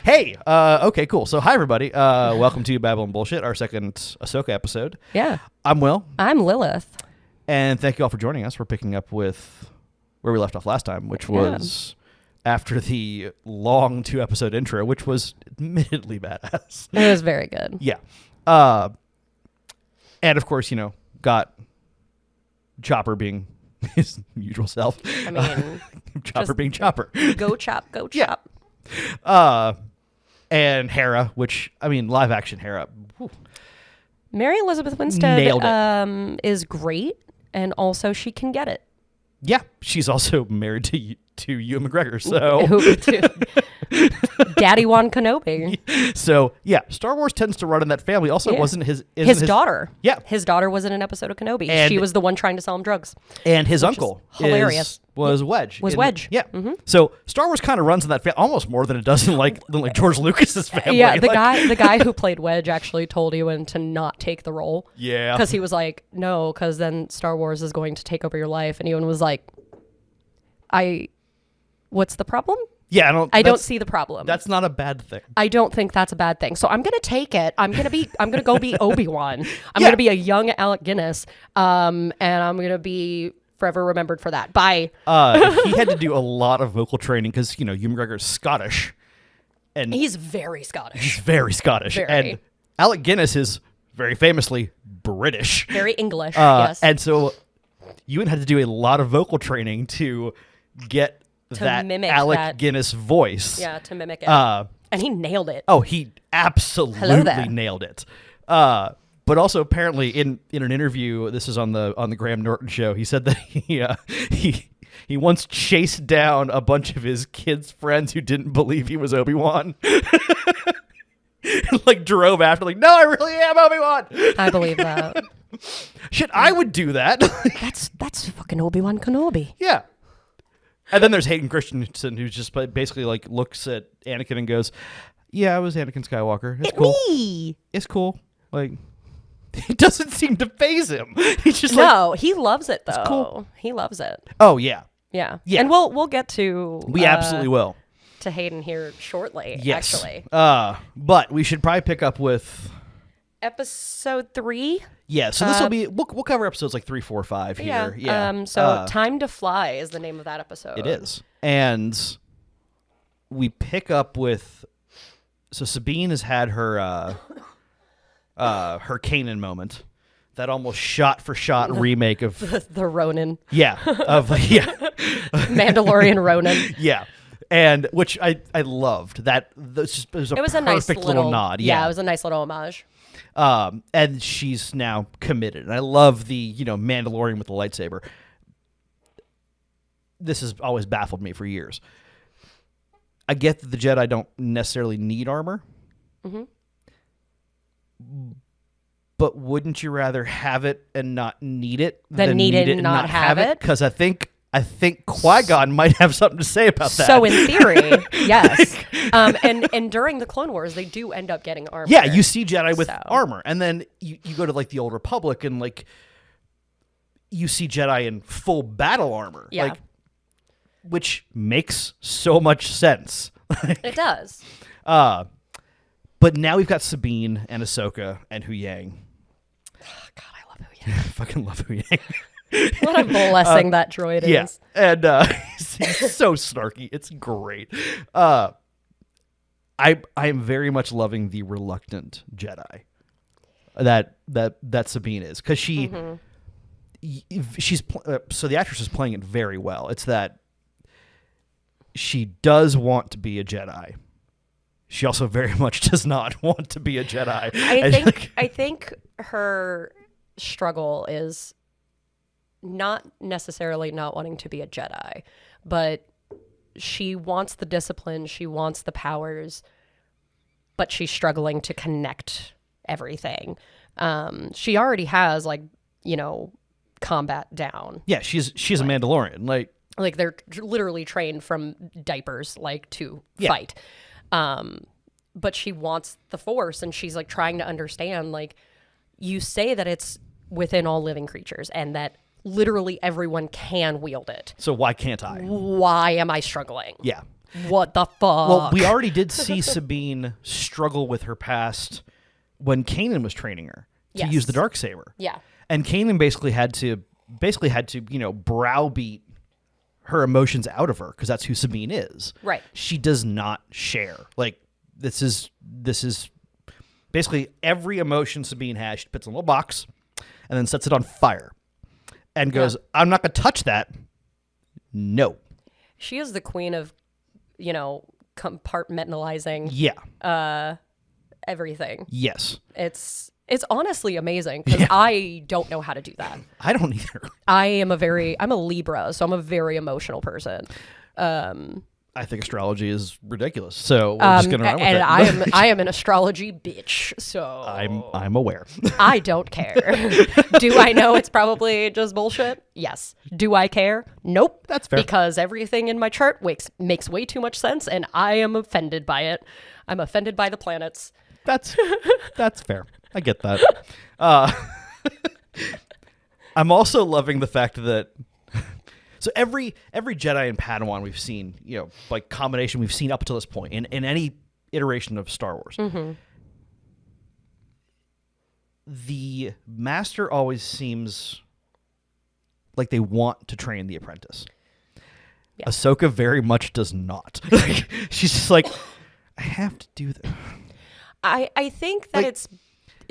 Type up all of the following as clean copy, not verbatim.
Hey, okay, cool. So, hi, everybody. Welcome to Babylon Bullshit, our second Ahsoka episode. Yeah. I'm Will. I'm Lilith. And thank you all for joining us. We're picking up with where we left off last time, which was after the long 2-episode intro, which was admittedly badass. It was very good. Yeah. And, of course, got Chopper being his usual self. I mean, Chopper being Chopper. Go Chop, go Yeah. Chop. And Hera, which, I mean, live action Hera. Whew. Mary Elizabeth Winstead Nailed it. Is great, and also she can get it. Yeah, she's also married to Ewan McGregor, so Daddy Wan Kenobi. So yeah, Star Wars tends to run in that family. Also, wasn't his daughter? Yeah, his daughter was in an episode of Kenobi. And she was the one trying to sell him drugs. And his uncle hilarious was Wedge. Wedge. Yeah. Mm-hmm. So Star Wars kind of runs in that family almost more than it does in like George Lucas's family. Yeah, the guy who played Wedge actually told Ewan to not take the role. Yeah, because he was like, no, because then Star Wars is going to take over your life, and Ewan was like, what's the problem? Yeah, I don't see the problem. That's not a bad thing. I don't think that's a bad thing. So I'm gonna take it. I'm gonna go be Obi-Wan. I'm gonna be a young Alec Guinness. And I'm gonna be forever remembered for that. Bye. He had to do a lot of vocal training because Ewan McGregor's Scottish, and he's very Scottish. He's very Scottish, and Alec Guinness is very famously British, very English. Yes, and so Ewan had to do a lot of vocal training to get that Alec Guinness voice. Yeah, to mimic it. And he nailed it. Oh, he absolutely nailed it. But also apparently in an interview, this is on the Graham Norton show, he said that he once chased down a bunch of his kids' friends who didn't believe he was Obi-Wan. Like drove after, like, no, I really am Obi-Wan. I believe that. Shit, I would do that. That's fucking Obi-Wan Kenobi. Yeah. And then there's Hayden Christensen, who just basically like looks at Anakin and goes, "Yeah, I was Anakin Skywalker. It's cool. Me. It's cool." Like, it doesn't seem to faze him. He's just he loves it though. It's cool. He loves it. Oh yeah, yeah. And we'll get to. We absolutely will. To Hayden here shortly. Yes. Actually. But we should probably pick up with episode 3. Yeah, so this will be we'll cover episodes like 3, 4, 5 here. Yeah. So Time to Fly is the name of that episode. It is. And we pick up with Sabine has had her her Kanan moment. That almost shot for shot remake of the Ronin. Yeah. Mandalorian Ronin. Yeah. And which I loved. That it was a perfect nice little nod. Yeah, it was a nice little homage. And she's now committed. And I love the, Mandalorian with the lightsaber. This has always baffled me for years. I get that the Jedi don't necessarily need armor. Mm-hmm. But wouldn't you rather have it and not need it than need it and not have it? Because I think Qui-Gon might have something to say about that. So in theory, yes. And during the Clone Wars, they do end up getting armor. Yeah, you see Jedi with armor. And then you go to like the Old Republic and like you see Jedi in full battle armor. Yeah. Like, which makes so much sense. It does. But now we've got Sabine and Ahsoka and Hu Yang. Oh, God, I love Hu Yang. I fucking love Hu Yang. What a blessing that droid is. Yeah, and he's so snarky. It's great. I am very much loving the reluctant Jedi that Sabine is, because she's so the actress is playing it very well. It's that she does want to be a Jedi. She also very much does not want to be a Jedi. I think her struggle is not necessarily not wanting to be a Jedi, but she wants the discipline, she wants the powers, but she's struggling to connect everything. She already has combat down. Yeah, she's a Mandalorian. Like they're literally trained from diapers to fight. But she wants the Force, and she's trying to understand, you say that it's within all living creatures and that literally everyone can wield it. So why can't I? Why am I struggling? Yeah. What the fuck? Well, we already did see Sabine struggle with her past when Kanan was training her to use the Darksaber. Yeah. And Kanan basically had to browbeat her emotions out of her because that's who Sabine is. Right. She does not share. Like this is basically every emotion Sabine has. She puts in a little box and then sets it on fire and goes, "I'm not going to touch that." No. She is the queen of, compartmentalizing. Yeah. Everything. Yes. It's honestly amazing because I don't know how to do that. I don't either. I'm a Libra, so I'm a very emotional person. I think astrology is ridiculous, so we're just gonna run with it. And I am an astrology bitch, so I'm aware. I don't care. Do I know it's probably just bullshit? Yes. Do I care? Nope. That's fair. Because everything in my chart makes way too much sense, and I am offended by it. I'm offended by the planets. That's fair. I get that. I'm also loving the fact that so every Jedi and Padawan we've seen, like combination we've seen up until this point in any iteration of Star Wars. Mm-hmm. The master always seems like they want to train the apprentice. Yeah. Ahsoka very much does not. She's just like, I have to do this. I think that it's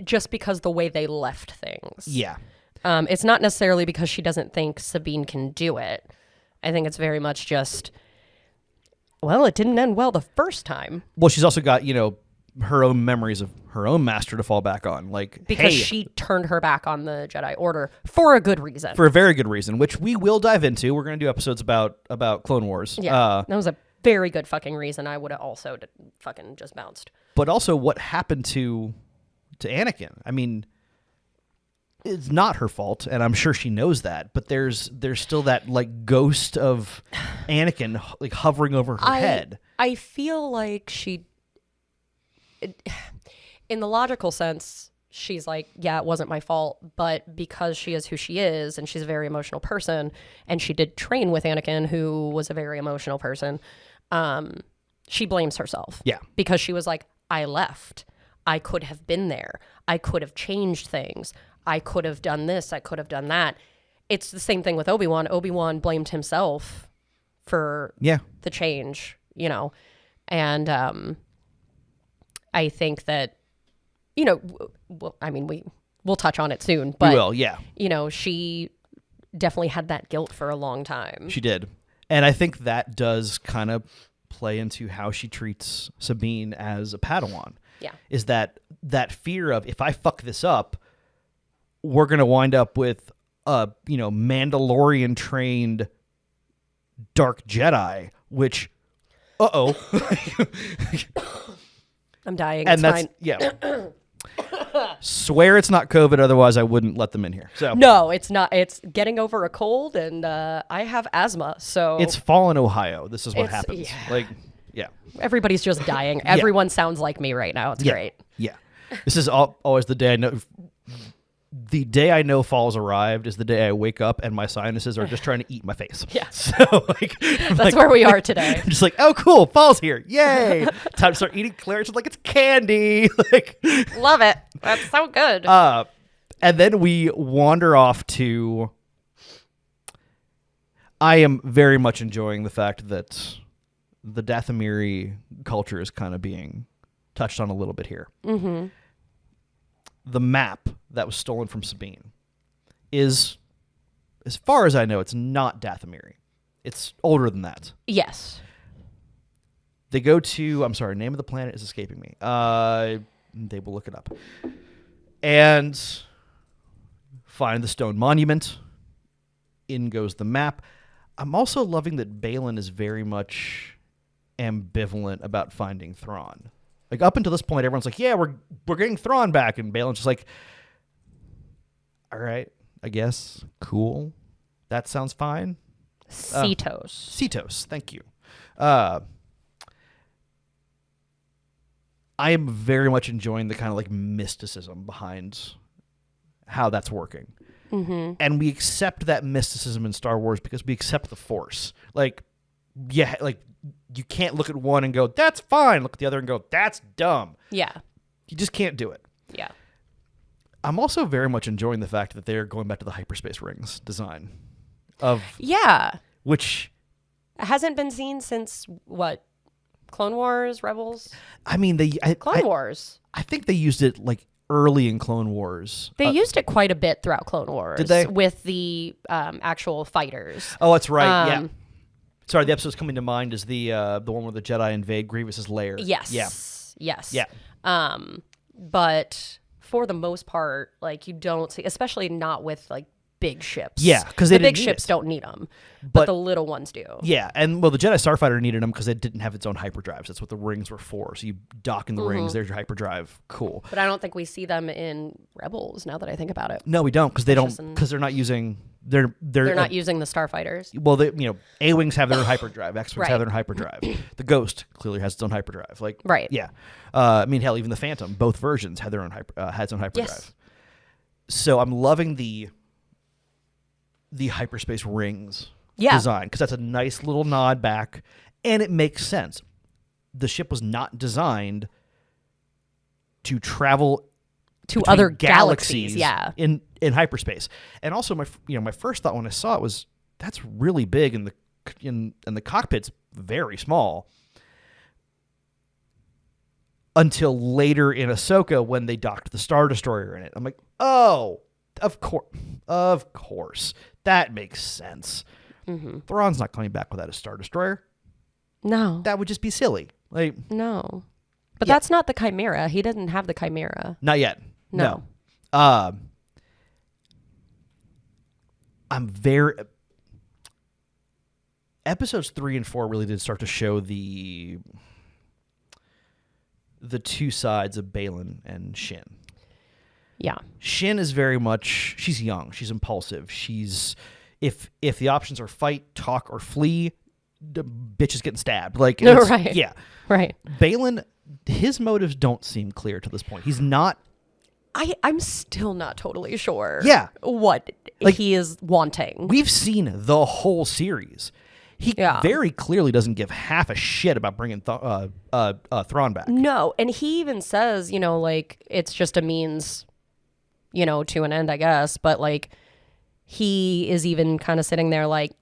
just because the way they left things. Yeah. It's not necessarily because she doesn't think Sabine can do it. I think it's very much just, well, it didn't end well the first time. Well, she's also got, her own memories of her own master to fall back on. Because she turned her back on the Jedi Order for a good reason. For a very good reason, which we will dive into. We're going to do episodes about Clone Wars. Yeah, that was a very good fucking reason. I would have also fucking just bounced. But also what happened to Anakin. I mean, it's not her fault, and I'm sure she knows that, but there's still that ghost of Anakin hovering over her head. I feel like in the logical sense, she's like, yeah, it wasn't my fault, but because she is who she is and she's a very emotional person and she did train with Anakin, who was a very emotional person, she blames herself. Yeah. Because she was like, I left. I could have been there. I could have changed things. I could have done this. I could have done that. It's the same thing with Obi-Wan. Obi-Wan blamed himself for the change, and I think that, we'll touch on it soon, but we will, yeah. She definitely had that guilt for a long time. She did. And I think that does kind of play into how she treats Sabine as a Padawan. Yeah. Is that fear of, if I fuck this up, we're going to wind up with a, Mandalorian trained dark Jedi, which, I'm dying. And it's fine. Yeah. Swear it's not COVID, otherwise I wouldn't let them in here. So no, it's not. It's getting over a cold, and I have asthma, so it's fall in Ohio. This is what happens. Yeah. Everybody's just dying. Everyone sounds like me right now. It's great. Yeah. This is always the day I know. The day I know fall's arrived is the day I wake up and my sinuses are just trying to eat my face. Yeah. So that's where we are today. I'm just like, oh, cool, fall's here. Yay. Time to start eating Clarence. It's candy. Love it. That's so good. And then we wander off to, I am very much enjoying the fact that the Dathomiri culture is kind of being touched on a little bit here. Mm-hmm. The map that was stolen from Sabine is, as far as I know, it's not Dathomiri. It's older than that. Yes. They go to, I'm sorry, name of the planet is escaping me. They will look it up. And find the stone monument. In goes the map. I'm also loving that Balin is very much ambivalent about finding Thrawn. Up until this point, everyone's like, yeah, we're getting Thrawn back. And Balin's just like, all right, I guess. Cool. That sounds fine. Cetos. Thank you. I am very much enjoying the kind of mysticism behind how that's working. Mm-hmm. And we accept that mysticism in Star Wars because we accept the Force. yeah, like you can't look at one and go, that's fine. Look at the other and go, that's dumb. Yeah. You just can't do it. Yeah. I'm also very much enjoying the fact that they're going back to the hyperspace rings design which hasn't been seen since what? Clone Wars, Rebels? I mean, Clone Wars. I think they used it like early in Clone Wars. They used it quite a bit throughout Clone Wars. Did they? With the actual fighters. Oh, that's right. Yeah. Sorry, the episode's coming to mind is the one where the Jedi invade Grievous's lair. Yes. Yeah. Yes. Yeah. But for the most part, like you don't see, especially not with like big ships. Yeah, because the big ships don't need them, but the little ones do. Yeah, and well, the Jedi Starfighter needed them because it didn't have its own hyperdrives. That's what the rings were for. So you dock in the rings. There's your hyperdrive. Cool. But I don't think we see them in Rebels. Now that I think about it, no, we don't because they're not using. They're not using the starfighters. Well, A-wings have their own hyperdrive. X-wings have their own hyperdrive. The Ghost clearly has its own hyperdrive. Like right. Yeah. I mean, hell, even the Phantom, both versions had their own had its own hyperdrive. Yes. So I'm loving the hyperspace rings design because that's a nice little nod back, and it makes sense. The ship was not designed to travel to other galaxies in hyperspace. And also my first thought when I saw it was that's really big, and the cockpit's very small. Until later in Ahsoka when they docked the Star Destroyer in it. I'm like, oh, of course. That makes sense. Mm-hmm. Thrawn's not coming back without a Star Destroyer. No. That would just be silly. Like, no. But that's not the Chimera. He doesn't have the Chimera. Not yet. No. I'm very... Episodes 3 and 4 really did start to show the two sides of Baylan and Shin. Yeah. Shin is very much, she's young, she's impulsive. She's, if the options are fight, talk, or flee, the bitch is getting stabbed. Like, right. Yeah. Right. Baylan, his motives don't seem clear to this point. He's not. I'm still not totally sure. Yeah. What he is wanting. We've seen the whole series. He very clearly doesn't give half a shit about bringing Thrawn back. No, and he even says, like, it's just a means, to an end, I guess. But, like, he is even kind of sitting there like,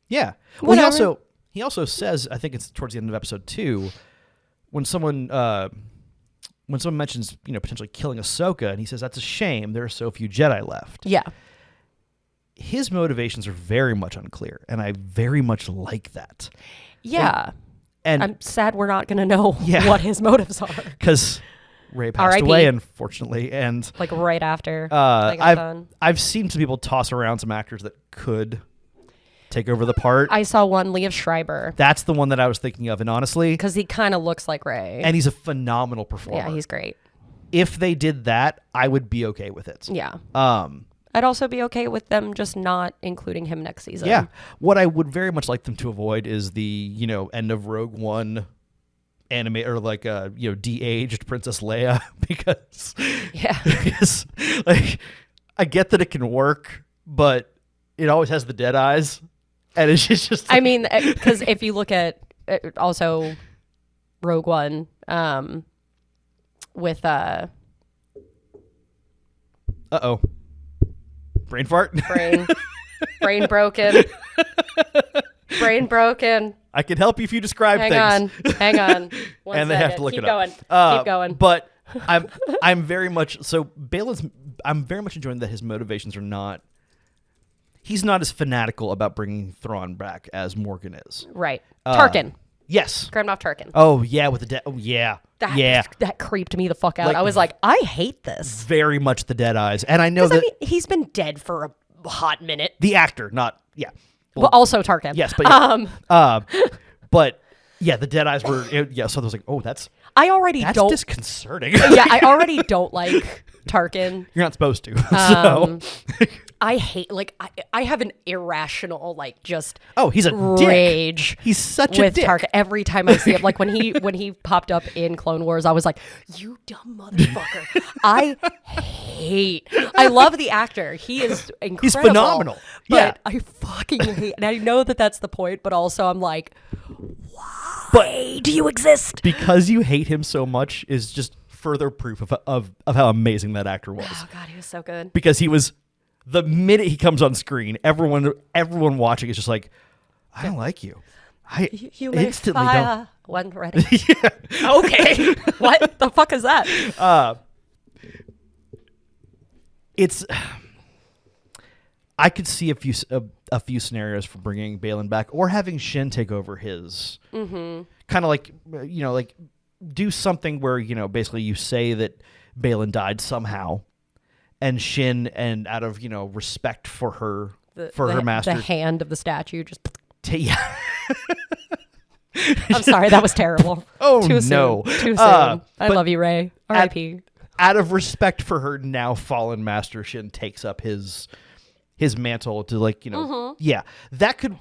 yeah. Well, he also says, I think it's towards the end of episode 2, when someone mentions, potentially killing Ahsoka, and he says, that's a shame. There are so few Jedi left. Yeah. His motivations are very much unclear, and I very much like that. Yeah. And I'm sad we're not going to know what his motives are. Because Rey passed away, unfortunately. And like right after they got done. I've seen some people toss around some actors that could take over the part. I saw one, Liev Schreiber. That's the one that I was thinking of, and honestly... Because he kind of looks like Rey. And he's a phenomenal performer. Yeah, he's great. If they did that, I would be okay with it. Yeah. I'd also be okay with them just not including him next season. Yeah. What I would very much like them to avoid is the, end of Rogue One anime or like de-aged Princess Leia because like I get that it can work, but it always has the dead eyes. And it's just like, I mean, because if you look at also Rogue One with uh-oh. Brain fart? Brain broken. Brain broken. I can help you if you describe things. Hang on. One and second. they have to look Keep it going. up. Keep going. But I'm very much so Baylan's. I'm very much enjoying that his motivations are not. He's not as fanatical about bringing Thrawn back as Morgan is. Right. Tarkin. Yes. Grand Moff Tarkin. Oh yeah, with the dead. Oh yeah. That creeped me the fuck out. I was like, I hate this. Very much the dead eyes, and I know that he's been dead for a hot minute. The actor, not Well, also Tarkin. Yes, but but yeah, the dead eyes were so I was like, oh, that's disconcerting. disconcerting. Yeah, I already don't like Tarkin. You're not supposed to. So I hate, like, I have an irrational, like, just he's a rage. Dick. He's such a dick. Tarkin. Every time I see him, like when he popped up in Clone Wars, I was like, you dumb motherfucker. I love the actor. He is incredible. He's phenomenal. But I fucking hate, and I know that that's the point, but also I'm like, why do you exist? Because you hate him so much is just further proof of how amazing that actor was. Oh God, he was so good. Because he was, the minute he comes on screen, everyone watching is just like, I don't like you. You instantly don't. When ready. Okay. What the fuck is that? It's. I could see a few scenarios for bringing Balin back, or having Shin take over his. Kind of like, like do something where basically you say that Balin died somehow, and Shin, and out of respect for her her master, the hand of the statue just. Yeah. I'm sorry, that was terrible. Oh, Too no. Soon. Too soon. I love you, Rey. R.I.P. Out of respect for her now fallen master, Shin takes up his mantle to yeah, that could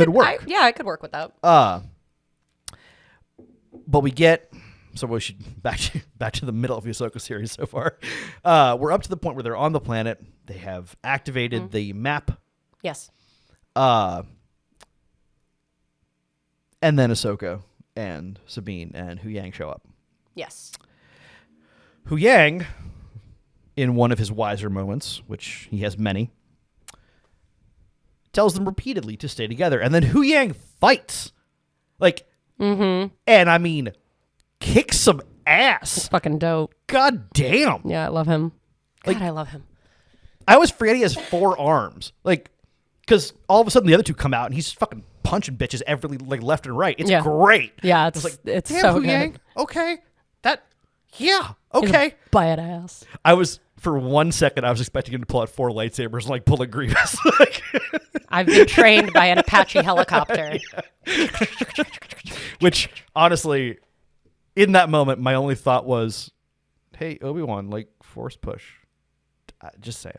work. I could work with that. But we get, so we should back to the middle of the Ahsoka series so far. We're up to the point where they're on the planet. They have activated the map. Yes. And then Ahsoka and Sabine and Hu Yang show up. Yes. Hu Yang, in one of his wiser moments, which he has many, tells them repeatedly to stay together. And then Hu Yang fights. And I mean, kicks some ass. It's fucking dope. God damn. Yeah, I love him. God, I love him. I always forget he has 4 arms. Because all of a sudden the other 2 come out and he's fucking punching bitches every left and right. It's great. Yeah, it's so Hu good. Yang? Okay. Okay. Badass. I was, for 1 second, I was expecting him to pull out 4 lightsabers and pull a Grievous. I've been trained by an Apache helicopter. Which, honestly, in that moment, my only thought was, hey, Obi-Wan, force push. Just saying.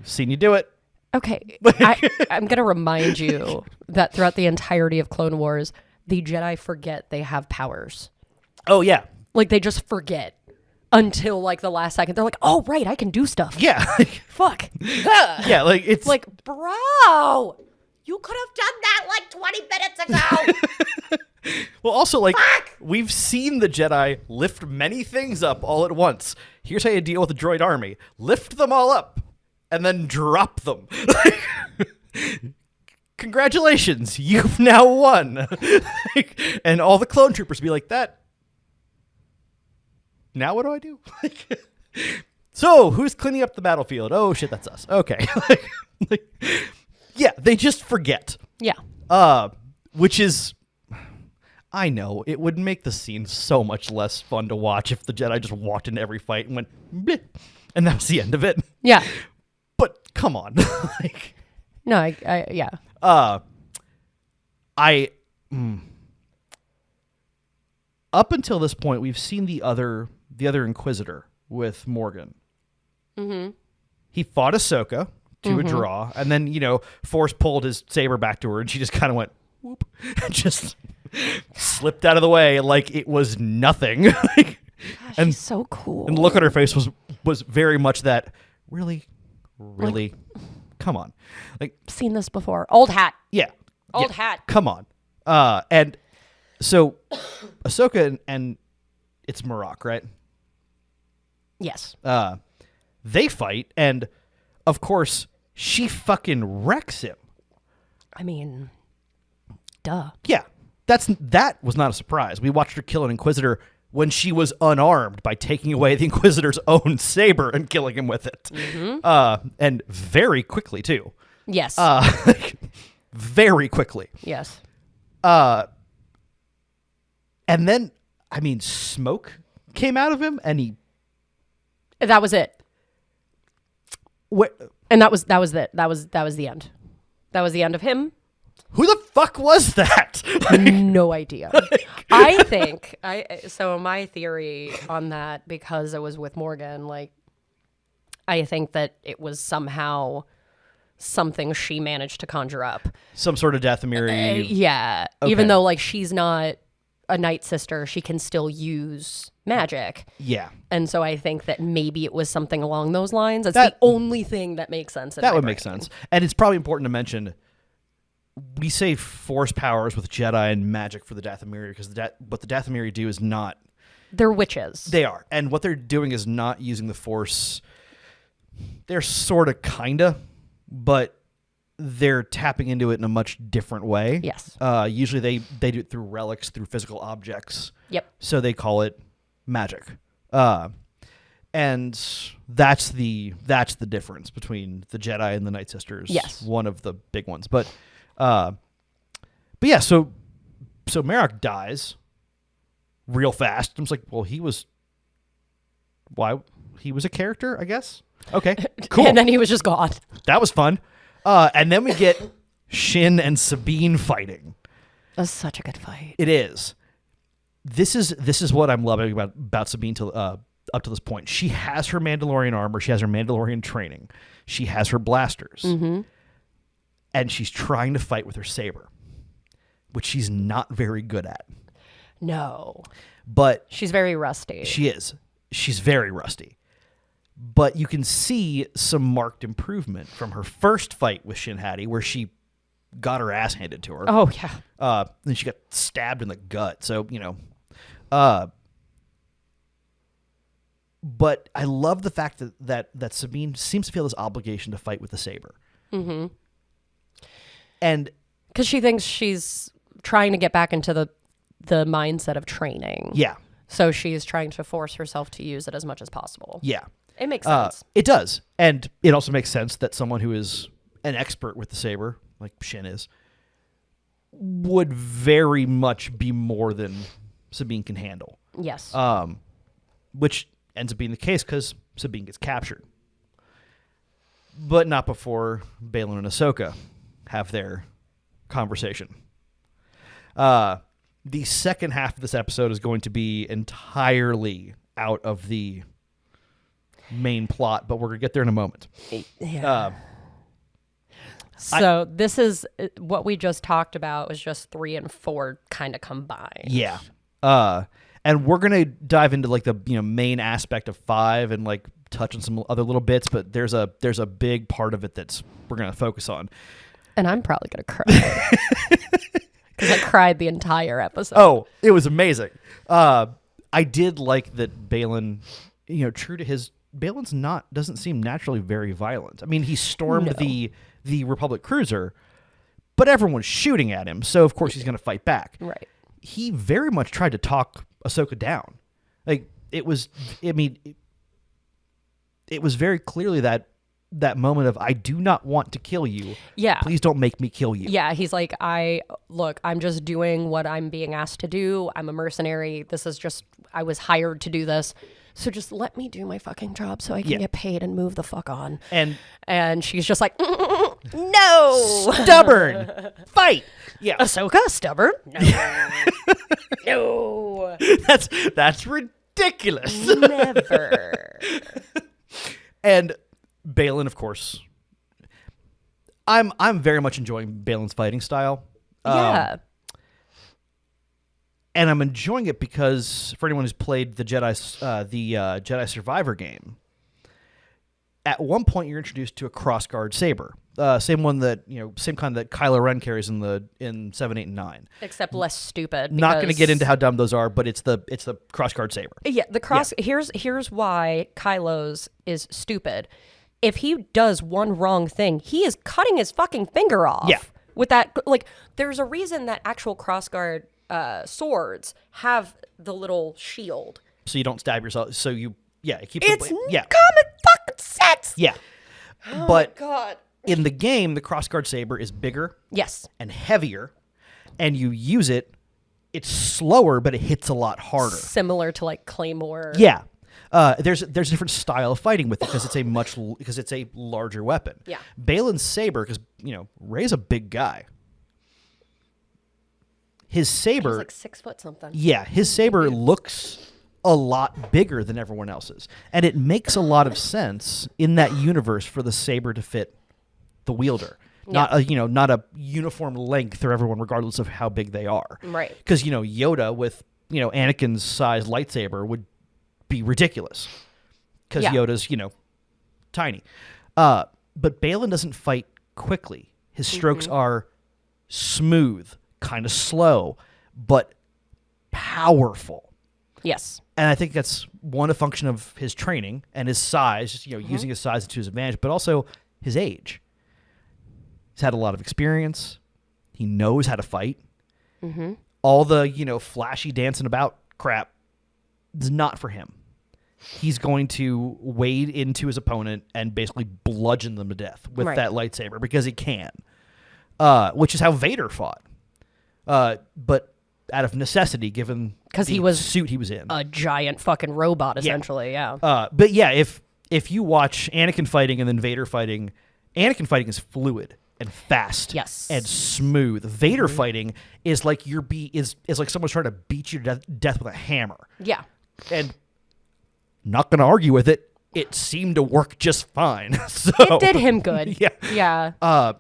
Seen you do it. Okay, I'm going to remind you that throughout the entirety of Clone Wars, the Jedi forget they have powers. Oh, yeah. They just forget until, the last second. They're like, oh, right, I can do stuff. Yeah. Fuck. Yeah, it's... bro, you could have done that 20 minutes ago. Well, also, we've seen the Jedi lift many things up all at once. Here's how you deal with a droid army. Lift them all up. And then drop them. Congratulations, you've now won. And all the clone troopers be like, that. Now what do I do? So, who's cleaning up the battlefield? Oh, shit, that's us. Okay. Yeah, they just forget. Yeah. Which is, I know, it would make the scene so much less fun to watch if the Jedi just walked into every fight and went, bleh, and that was the end of it. Yeah. But come on. No, yeah. Up until this point, we've seen the other Inquisitor with Morgan. Mm-hmm. He fought Ahsoka to a draw, and then, force pulled his saber back to her, and she just kind of went, whoop, and just slipped out of the way like it was nothing. Gosh, and she's so cool. And the look on her face was very much that, really? Come on. Seen this before. Old hat. Yeah. Old hat. Come on. And so Ahsoka and it's Marok, right? Yes. They fight, and of course she fucking wrecks him. I mean, duh. Yeah. That was not a surprise. We watched her kill an Inquisitor when she was unarmed by taking away the Inquisitor's own saber and killing him with it. Mm-hmm. And very quickly, too. Yes. Very quickly. Yes. And then, smoke came out of him, and that was it. And that was it. That was the end. That was the end of him. Who the fuck was that? No idea. I think so my theory on that, because it was with Morgan, I think that it was somehow something she managed to conjure up. Some sort of Dathomiri. Yeah. Okay. Even though like she's not a Night Sister, she can still use magic. Yeah. And so I think that maybe it was something along those lines. That's the only thing that makes sense. That would make sense. And it's probably important to mention, we say force powers with Jedi and magic for the Dathomiri because what the Dathomiri do is not... They're witches. They are. And what they're doing is not using the force. They're sort of, kind of, but they're tapping into it in a much different way. Yes. Usually they do it through relics, through physical objects. Yep. So they call it magic. And that's the difference between the Jedi and the Night Sisters. Yes. One of the big ones. But yeah, so Marok dies real fast. I'm just like, well, he was a character, I guess. Okay, cool. And then he was just gone. That was fun. And then we get Shin and Sabine fighting. That's such a good fight. It is. This is what I'm loving about Sabine up to this point. She has her Mandalorian armor. She has her Mandalorian training. She has her blasters. Mm-hmm. And she's trying to fight with her saber, which she's not very good at. No. But she's very rusty. She is. She's very rusty. But you can see some marked improvement from her first fight with Shin Hati, where she got her ass handed to her. Oh, yeah. Then she got stabbed in the gut. So, but I love the fact that Sabine seems to feel this obligation to fight with the saber. Mm-hmm. And because she thinks she's trying to get back into the mindset of training. Yeah. So she's trying to force herself to use it as much as possible. Yeah. It makes sense. It does. And it also makes sense that someone who is an expert with the saber, like Shin is, would very much be more than Sabine can handle. Yes. Which ends up being the case because Sabine gets captured. But not before Baylan and Ahsoka have their conversation. The second half of this episode is going to be entirely out of the main plot, but we're going to get there in a moment. Yeah. So this is what we just talked about was just 3 and 4 kind of combined. Yeah. And we're going to dive into like the main aspect of 5 and like touch on some other little bits, but there's a big part of it that's we're going to focus on. And I'm probably going to cry. Because I cried the entire episode. Oh, it was amazing. I did like that Baylan, true to his... Baylan's doesn't seem naturally very violent. I mean, he stormed the Republic cruiser, but everyone's shooting at him, so of course he's going to fight back. Right. He very much tried to talk Ahsoka down. Like, it was very clearly that moment of, I do not want to kill you. Yeah. Please don't make me kill you. Yeah, he's like, I'm just doing what I'm being asked to do. I'm a mercenary. I was hired to do this. So just let me do my fucking job so I can get paid and move the fuck on. And she's just like, no. Stubborn. Fight. Yeah. Ahsoka, stubborn? No. No. That's ridiculous. Never. And Baylan, of course, I'm very much enjoying Baylan's fighting style. Yeah. And I'm enjoying it because for anyone who's played the Jedi Survivor game, at one point you're introduced to a crossguard saber, same kind that Kylo Ren carries in 7, 8, and 9. Except less stupid. Not going to get into how dumb those are, but it's the crossguard saber. Yeah, here's why Kylo's is stupid. If he does one wrong thing, he is cutting his fucking finger off. Yeah. With that, like, there's a reason that actual crossguard swords have the little shield. So you don't stab yourself. So it keeps... It's common fucking sense. Yeah. Oh but my God. In the game, the crossguard saber is bigger. Yes. And heavier. And you use it, it's slower, but it hits a lot harder. Similar to like Claymore. Yeah. There's a different style of fighting with it because it's a larger weapon. Yeah. Baylan's saber, because Rey's a big guy. His saber, He's like 6 foot something. yeah, his saber looks a lot bigger than everyone else's. And it makes a lot of sense in that universe for the saber to fit the wielder. Not a uniform length for everyone, regardless of how big they are. Right. Because, Yoda with, Anakin's size lightsaber would be ridiculous. Because Yoda's, tiny. But Balin doesn't fight quickly. His strokes are smooth, kind of slow, but powerful. Yes. And I think that's a function of his training and his size, just, using his size to his advantage, but also his age. He's had a lot of experience. He knows how to fight. Mm-hmm. All the, flashy dancing about crap is not for him. He's going to wade into his opponent and basically bludgeon them to death with that lightsaber because he can, which is how Vader fought. But out of necessity, given the suit he was in. A giant fucking robot, essentially, yeah. But yeah, if you watch Anakin fighting and then Vader fighting, Anakin fighting is fluid and fast and smooth. Vader fighting is like is like someone's trying to beat you to death with a hammer. Yeah. And not going to argue with it. It seemed to work just fine. So it did him good. Yeah.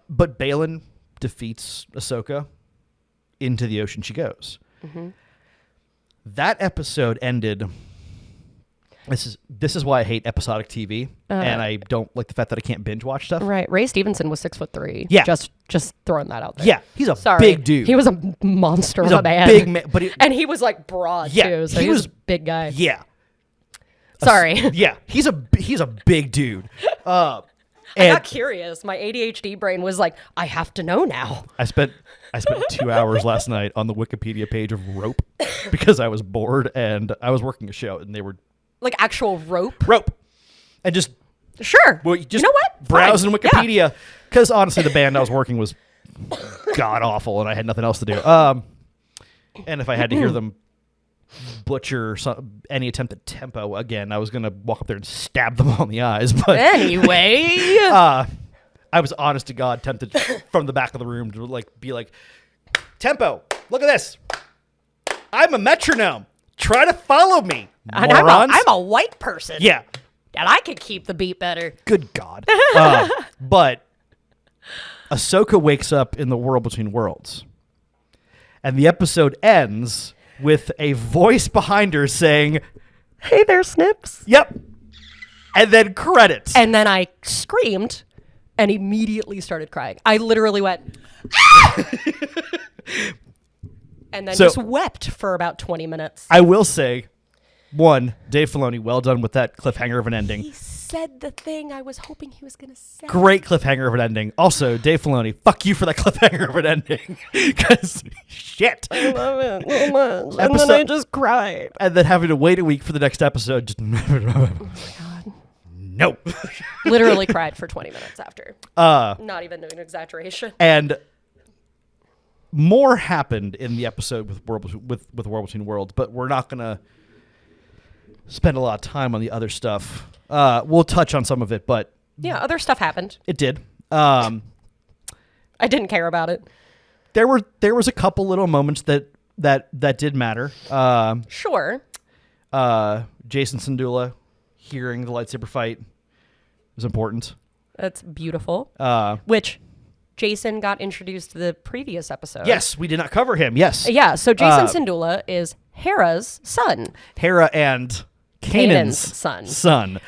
But Balin defeats Ahsoka. Into the ocean she goes. Mm-hmm. That episode ended. This is why I hate episodic TV, and I don't like the fact that I can't binge watch stuff. Right. Ray Stevenson was 6'3". Yeah. Just throwing that out there. Yeah. He's a big dude. He was a monster of a man. Big man, and he was like broad too. So he was a big guy. Yeah. Sorry. Yeah. He's a big dude. I got curious. My ADHD brain was like, I have to know now. I spent 2 hours last night on the Wikipedia page of rope because I was bored and I was working a show and they were like actual rope, and just sure. Well, just you know what? Browsing Wikipedia because honestly the band I was working was god awful and I had nothing else to do. And if I had to hear them butcher any attempt at tempo again, I was gonna walk up there and stab them on the eyes. But anyway, I was honest to God tempted from the back of the room to be like, tempo. Look at this. I'm a metronome. Try to follow me, morons. I'm a white person. Yeah, and I can keep the beat better. Good God. But Ahsoka wakes up in the world between worlds, and the episode ends with a voice behind her saying, "Hey there, Snips." Yep. And then credits. And then I screamed and immediately started crying. I literally went, ah! And then just wept for about 20 minutes. I will say, one, Dave Filoni, well done with that cliffhanger of an ending. He said the thing I was hoping he was going to say. Great cliffhanger of an ending. Also, Dave Filoni, fuck you for that cliffhanger of an ending. Because, shit. I love it so much. And then I just cried. And then having to wait a week for the next episode. Just, oh my God. No. Literally cried for 20 minutes after. Not even an exaggeration. And more happened in the episode with World Between Worlds, but we're not going to spend a lot of time on the other stuff. We'll touch on some of it, but yeah, other stuff happened. It did. I didn't care about it. There was a couple little moments that did matter. Sure. Jason Syndulla hearing the lightsaber fight was important. That's beautiful. Which Jason got introduced to the previous episode. Yes, we did not cover him. Yes. Yeah, so Jason Syndulla is Hera's son. Hera and Kanan's son.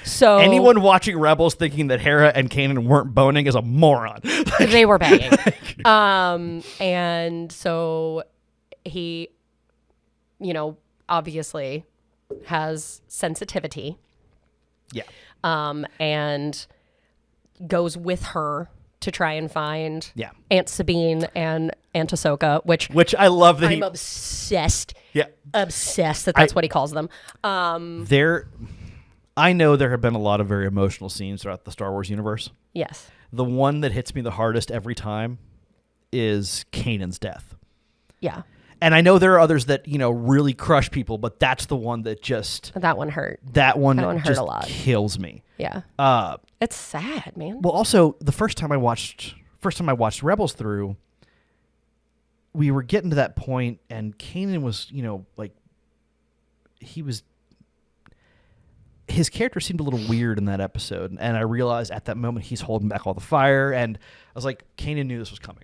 So anyone watching Rebels thinking that Hera and Kanan weren't boning is a moron. They were banging. And so he, obviously has sensitivity. Yeah. And goes with her to try and find Aunt Sabine and Aunt Ahsoka, which I love that I'm obsessed. Yeah. Obsessed that's what he calls them. I know there have been a lot of very emotional scenes throughout the Star Wars universe. Yes. The one that hits me the hardest every time is Kanan's death. Yeah. And I know there are others that, really crush people, but that's the one that just... That one hurt. That one hurt a lot. Kills me. Yeah. It's sad, man. Well, also, the first time I watched Rebels through, we were getting to that point, and Kanan was, he was his character seemed a little weird in that episode, and I realized at that moment he's holding back all the fire, and I was like, Kanan knew this was coming.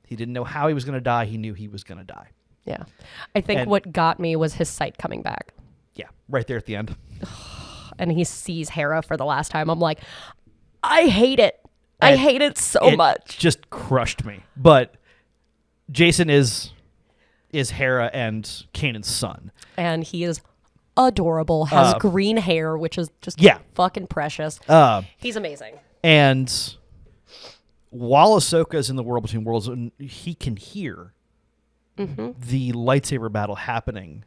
He didn't know how he was going to die. He knew he was going to die. Yeah. I think what got me was his sight coming back. Yeah, right there at the end. And he sees Hera for the last time. I'm like, I hate it. I hate it so much. Just crushed me. But Jason is Hera and Kanan's son. And he is adorable, has green hair, which is just fucking precious. He's amazing. And while Ahsoka is in the world between worlds, he can hear the lightsaber battle happening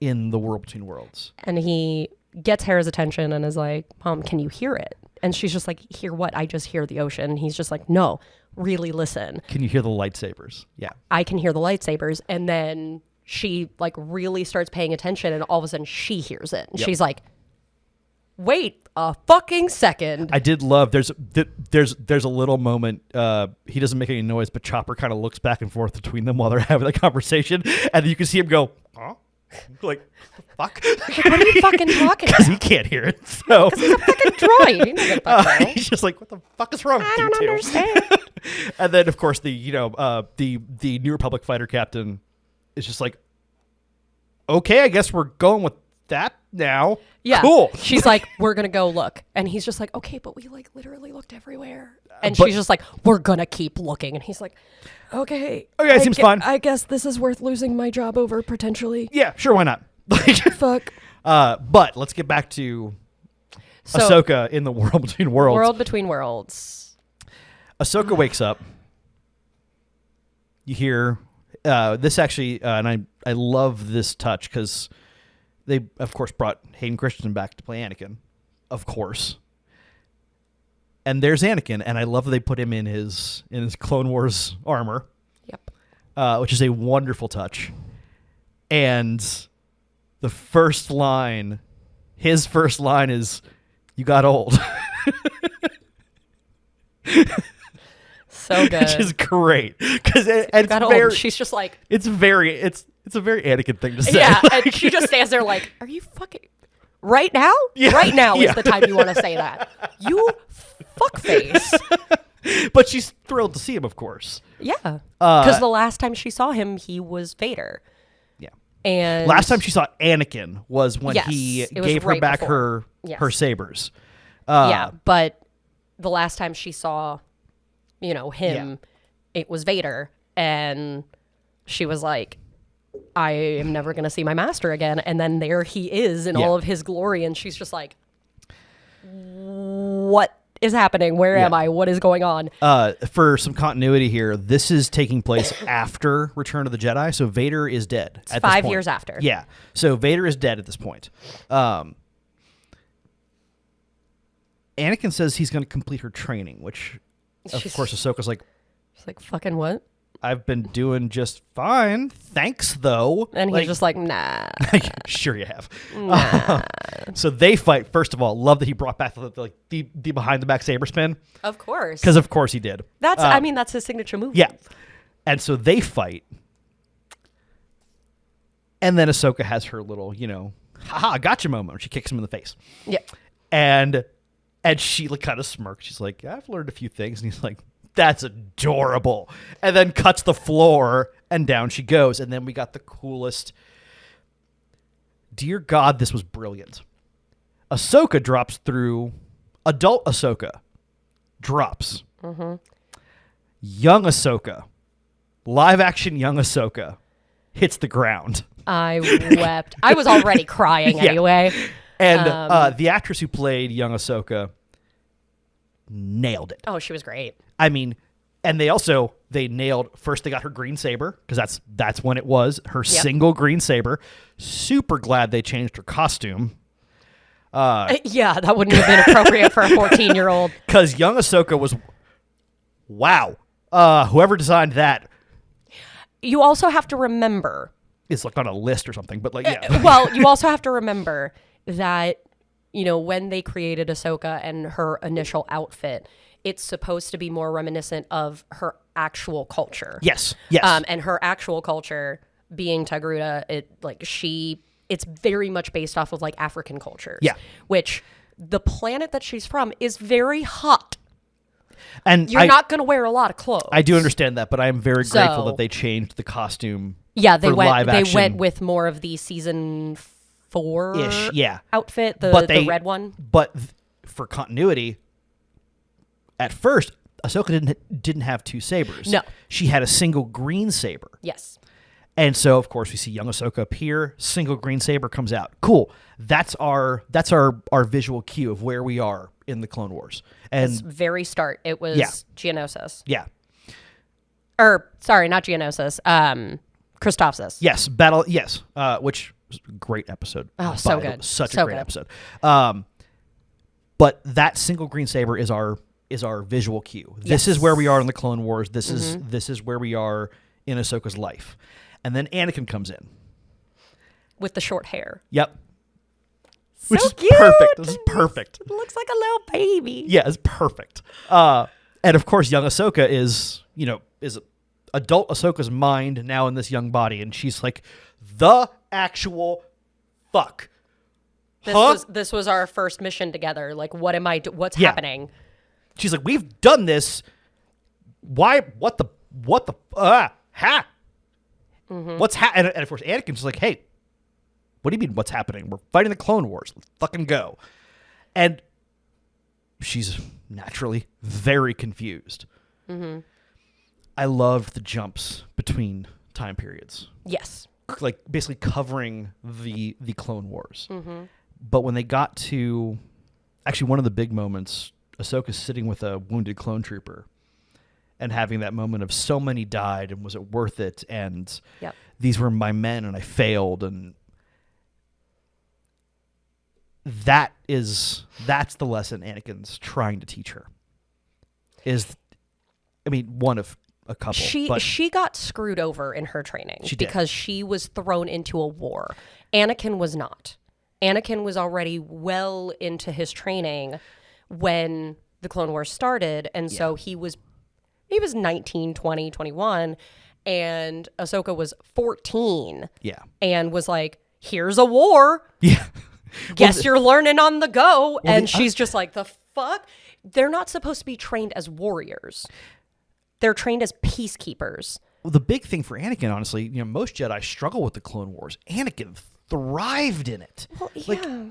in the world between worlds. And he gets Hera's attention and is like, Mom, can you hear it? And she's just like, hear what? I just hear the ocean. And he's just like, no, really listen. Can you hear the lightsabers? Yeah. I can hear the lightsabers. And then she like really starts paying attention, and all of a sudden she hears it. And she's like, wait a fucking second. I did love there's a little moment, he doesn't make any noise, but Chopper kind of looks back and forth between them while they're having a conversation, and you can see him go, huh? Like, fuck? What are you fucking talking about? Because he can't hear it. So he's a fucking droid. He doesn't fucking know. He's just like, what the fuck is wrong with you two? I don't understand. And then, of course, the New Republic fighter captain is just like, okay, I guess we're going with that now. Yeah. Cool. She's like, we're going to go look. And he's just like, okay, but we like literally looked everywhere. And she's just like, we're going to keep looking. And he's like, okay. Okay, seems fine. I guess this is worth losing my job over potentially. Yeah, sure, why not? Fuck. But let's get back to Ahsoka in the world between worlds. World between worlds. Ahsoka wakes up. You hear this actually, and I love this touch because they, of course, brought Hayden Christensen back to play Anakin, of course. And there's Anakin, and I love that they put him in his Clone Wars armor. Yep. Which is a wonderful touch. And the first line, his first line is, "You got old." So good. Which is great because she's just like, it's a very Anakin thing to say. Yeah, and she just stands there like, are you fucking right now? Yeah, right now is the time you want to say that. You fuckface. But she's thrilled to see him, of course. Yeah, because the last time she saw him, he was Vader. Yeah, and last time she saw Anakin was when he gave her back her sabers. Yeah, but the last time she saw him, it was Vader, and she was like, I am never going to see my master again. And then there he is in all of his glory, and she's just like, what is happening? Where am I? What is going on? For some continuity here, this is taking place after Return of the Jedi, so Vader is dead. It's 5 years after. Yeah, so Vader is dead at this point. Anakin says he's going to complete her training, which... Of course, Ahsoka's like... She's like, fucking what? I've been doing just fine. Thanks, though. And he's just like, nah. Sure you have. Nah. So they fight. First of all, love that he brought back the behind-the-back saber spin. Of course. Because, of course, he did. That's his signature move. Yeah. And so they fight. And then Ahsoka has her little, haha, gotcha moment. She kicks him in the face. Yeah. And she kind of smirks. She's like, I've learned a few things. And he's like, that's adorable. And then cuts the floor, and down she goes. And then we got the coolest. Dear God, this was brilliant. Ahsoka drops through. Adult Ahsoka drops. Mm-hmm. Young Ahsoka, live action young Ahsoka, hits the ground. I wept. I was already crying anyway. And the actress who played young Ahsoka nailed it. Oh, she was great. I mean, and they nailed, first they got her green saber, because that's when it was, her single green saber. Super glad they changed her costume. Yeah, that wouldn't have been appropriate for a 14-year-old. Because young Ahsoka was, wow. Whoever designed that. You also have to remember. It's like on a list or something, but yeah. Well, you also have to remember that, when they created Ahsoka and her initial outfit, it's supposed to be more reminiscent of her actual culture. Yes. And her actual culture being Togruta, she it's very much based off of like African cultures. Yeah. Which the planet that she's from is very hot. And You're not going to wear a lot of clothes. I do understand that, but I am very grateful that they changed the costume. Yeah, they for live went action with more of the season 4-ish, yeah, outfit, the red one. But for continuity, at first Ahsoka didn't have 2 sabers. No. She had a single green saber. Yes. And so of course we see young Ahsoka appear, single green saber comes out. Cool. That's our visual cue of where we are in the Clone Wars. And It's very start. It was Geonosis. yeah. Or sorry, not Geonosis. Christophsis. Yes, battle. Yes, which was a great episode. Oh, so good. Such So a great good. episode. But that single green saber is our visual cue. This is where we are in the Clone Wars. This is where we are in Ahsoka's life. And then Anakin comes in With the short hair. Yep. So Which is cute. perfect. This is perfect. Looks like a little baby. Yeah, it's perfect. And of course, young Ahsoka is adult Ahsoka's mind now in this young body, and she's like, the actual fuck. This was our first mission together. Like, what am I? What's Yeah. happening? She's like, we've done this. Why? What the? Ha? What's and of course, Anakin's like, hey, what do you mean? What's happening? We're fighting the Clone Wars. Let's fucking go. And she's naturally very confused. I loved the jumps between time periods, Yes. like basically covering the Clone Wars. But when they got to actually one of the big moments, Ahsoka's sitting with a wounded clone trooper and having that moment of so many died and was it worth it? And Yep. these were my men and I failed. And that's the lesson Anakin's trying to teach her. One of a couple. She got screwed over in her training because she was thrown into a war. Anakin was not. Anakin was already well into his training when the Clone Wars started, and so he was 19, 20, 21, and Ahsoka was 14. Yeah. And was like, here's a war. Yeah. Guess you're learning on the go. And she's just like, the fuck? They're not supposed to be trained as warriors. They're trained as peacekeepers. Well, the big thing for Anakin, honestly, most Jedi struggle with the Clone Wars. Anakin thrived in it. Well, yeah.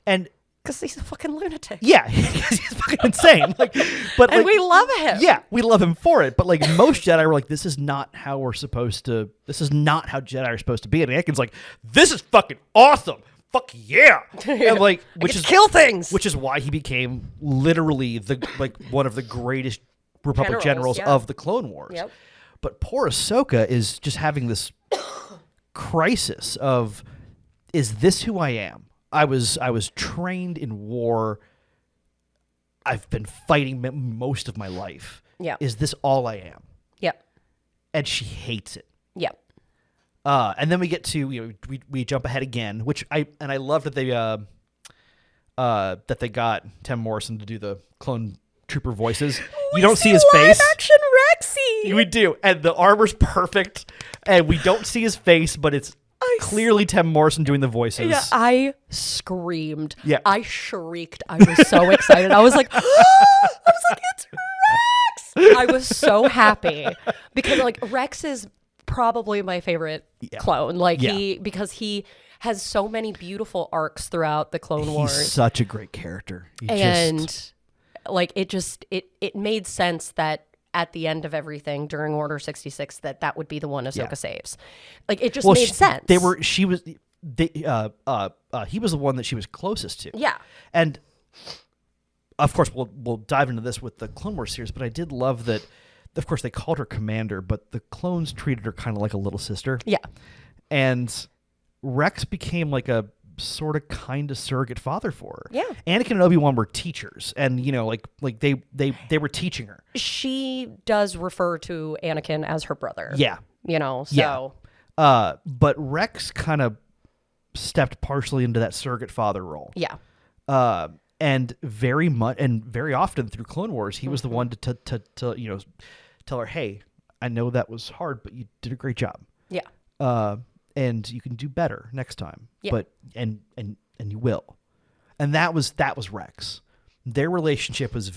And because he's a fucking lunatic. yeah, he's fucking insane. And we love him. Yeah, we love him for it. But most Jedi were like, this is not how this is not how Jedi are supposed to be. And Anakin's like, this is fucking awesome. Fuck yeah. And which is kill things. Which is why he became literally one of the greatest Republic generals of the Clone Wars. Yep. But poor Ahsoka is just having this crisis of, is this who I am? I was trained in war. I've been fighting most of my life. Yeah. Is this all I am? Yep. And she hates it. Yep. And then we get to we jump ahead again, which I love that they got Tim Morrison to do the clone trooper voices. You don't see his face. Action Rexy. We do, and the armor's perfect, and we don't see his face, but it's clearly Tim Morrison doing the voices. Yeah, I screamed. Yeah. I shrieked. I was so excited. I was like, it's Rex. I was so happy because Rex is probably my favorite clone. Because he has so many beautiful arcs throughout the Clone Wars. He's such a great character. It made sense that at the end of everything during Order 66 that would be the one Ahsoka saves. It just made sense. He was the one that she was closest to. Yeah. And of course we'll dive into this with the Clone Wars series, but I did love that of course they called her Commander, but the clones treated her kind of like a little sister. Yeah. And Rex became like a sort of kind of surrogate father for her. Yeah. Anakin and Obi-Wan were teachers, and they were teaching her. She does refer to Anakin as her brother. Yeah. So but Rex kind of stepped partially into that surrogate father role. Yeah. And very often through Clone Wars, he was the one to tell her, hey, I know that was hard, but you did a great job. Yeah. and you can do better next time. Yeah. But and you will. And that was Rex. Their relationship was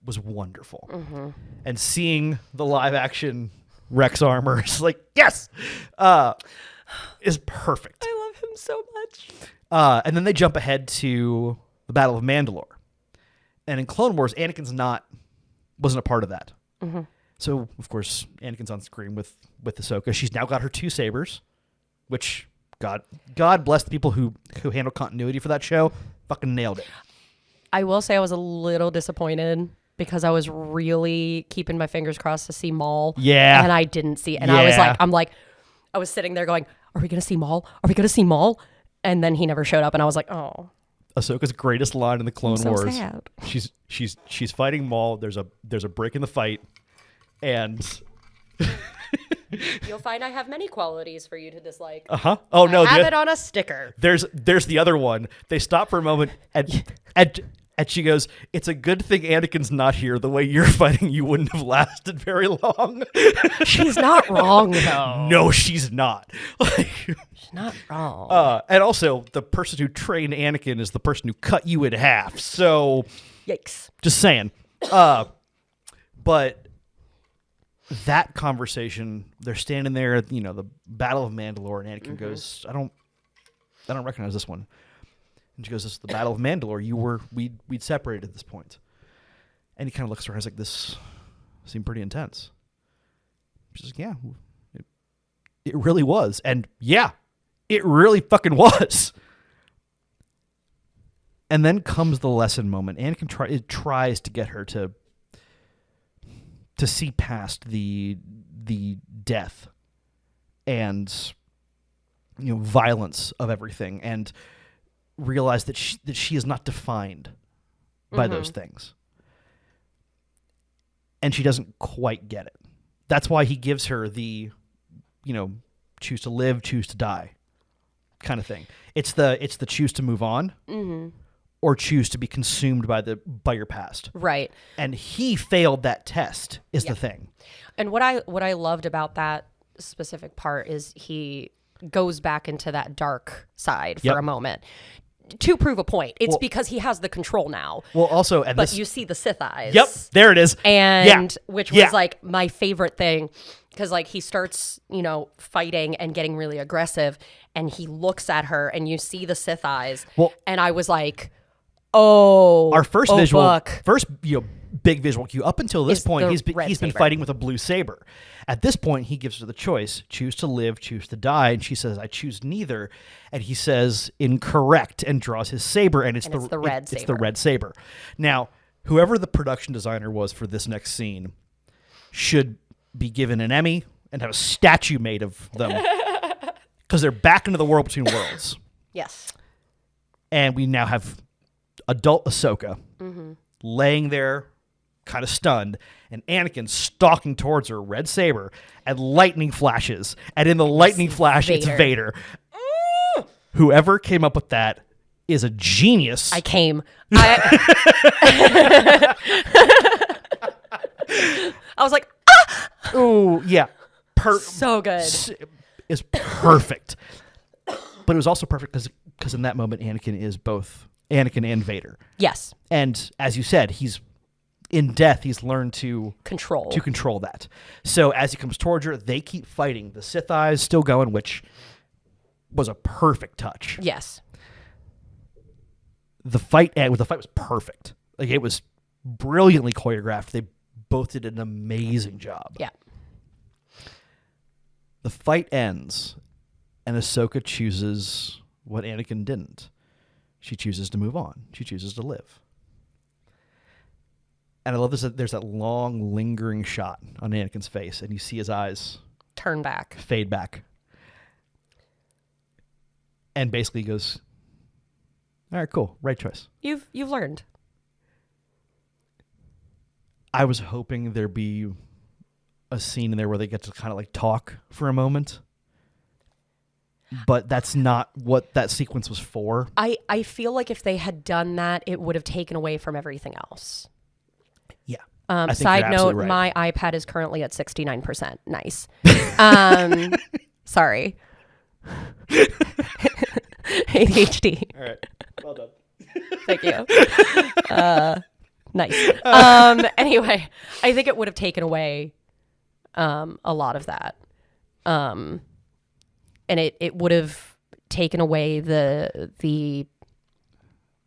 was wonderful. Mm-hmm. And seeing the live action Rex armor is like, yes, is perfect. I love him so much. And then they jump ahead to the Battle of Mandalore. And in Clone Wars, Anakin's wasn't a part of that. Mm-hmm. So, of course, Anakin's on screen with Ahsoka. She's now got her 2 sabers, which God bless the people who handle continuity for that show. Fucking nailed it. I will say I was a little disappointed because I was really keeping my fingers crossed to see Maul. Yeah. And I didn't see it. And Yeah. I was sitting there going, are we going to see Maul? Are we going to see Maul? And then he never showed up. And I was like, oh. Ahsoka's greatest line in the Clone so Wars. Sad. She's fighting Maul. There's a break in the fight, and You'll find I have many qualities for you to dislike. Oh no, have it on a sticker. There's the other one. They stop for a moment, and she goes, "It's a good thing Anakin's not here. The way you're fighting, you wouldn't have lasted very long." She's not wrong though. No, she's not. She's not wrong. And also, the person who trained Anakin is the person who cut you in half. So, Yikes. just saying. But that conversation, they're standing there at, the Battle of Mandalore, and Anakin goes, I don't recognize this one. And she goes, this is the Battle of Mandalore. We'd separated at this point. And he kind of looks at her and is like, this seemed pretty intense. She's like, yeah, it really was. And yeah, it really fucking was. And then comes the lesson moment. Anakin tries to get her to see past the death and violence of everything, and realize that she is not defined by those things. And she doesn't quite get it. That's why he gives her the choose to live, choose to die kind of thing. It's the choose to move on. Mm-hmm. Or choose to be consumed by your past. Right. And he failed that test is the thing. And what I loved about that specific part is he goes back into that dark side for a moment to prove a point. It's because he has the control now. Well, also, but you see the Sith eyes. Yep, there it is. And which was like my favorite thing, because like he starts, fighting and getting really aggressive, and he looks at her, and you see the Sith eyes. Well, and I was like, oh, our first big visual cue. Up until this point, he's been fighting with a blue saber. At this point, he gives her the choice: choose to live, choose to die. And she says, "I choose neither." And he says, "Incorrect," and draws his saber, and it's the red saber. It's the red saber. Now, whoever the production designer was for this next scene should be given an Emmy and have a statue made of them, because they're back into the world between worlds. Yes. And we now have adult Ahsoka laying there, kind of stunned, and Anakin stalking towards her, red saber, and lightning flashes. And in the lightning flash, it's Vader. Whoever came up with that is a genius. I was like, ah! Oh, yeah. So good. Is perfect. But it was also perfect because in that moment, Anakin is both Anakin and Vader. Yes. And as you said, he's in death, he's learned to control that. So as he comes towards her, they keep fighting. The Sith eyes still going, which was a perfect touch. Yes. The fight was perfect. Like, it was brilliantly choreographed. They both did an amazing job. Yeah. The fight ends, and Ahsoka chooses what Anakin didn't. She chooses to move on. She chooses to live. And I love this. There's that long, lingering shot on Anakin's face, and you see his eyes turn back, fade back, and basically goes, "All right, cool, right choice. You've learned." I was hoping there'd be a scene in there where they get to kind of like talk for a moment. But that's not what that sequence was for. I feel like if they had done that, it would have taken away from everything else. Yeah. Side note, right. My iPad is currently at 69%. Nice. Sorry. ADHD. All right. Well done. Thank you. Nice. Anyway, I think it would have taken away a lot of that. And it would have taken away the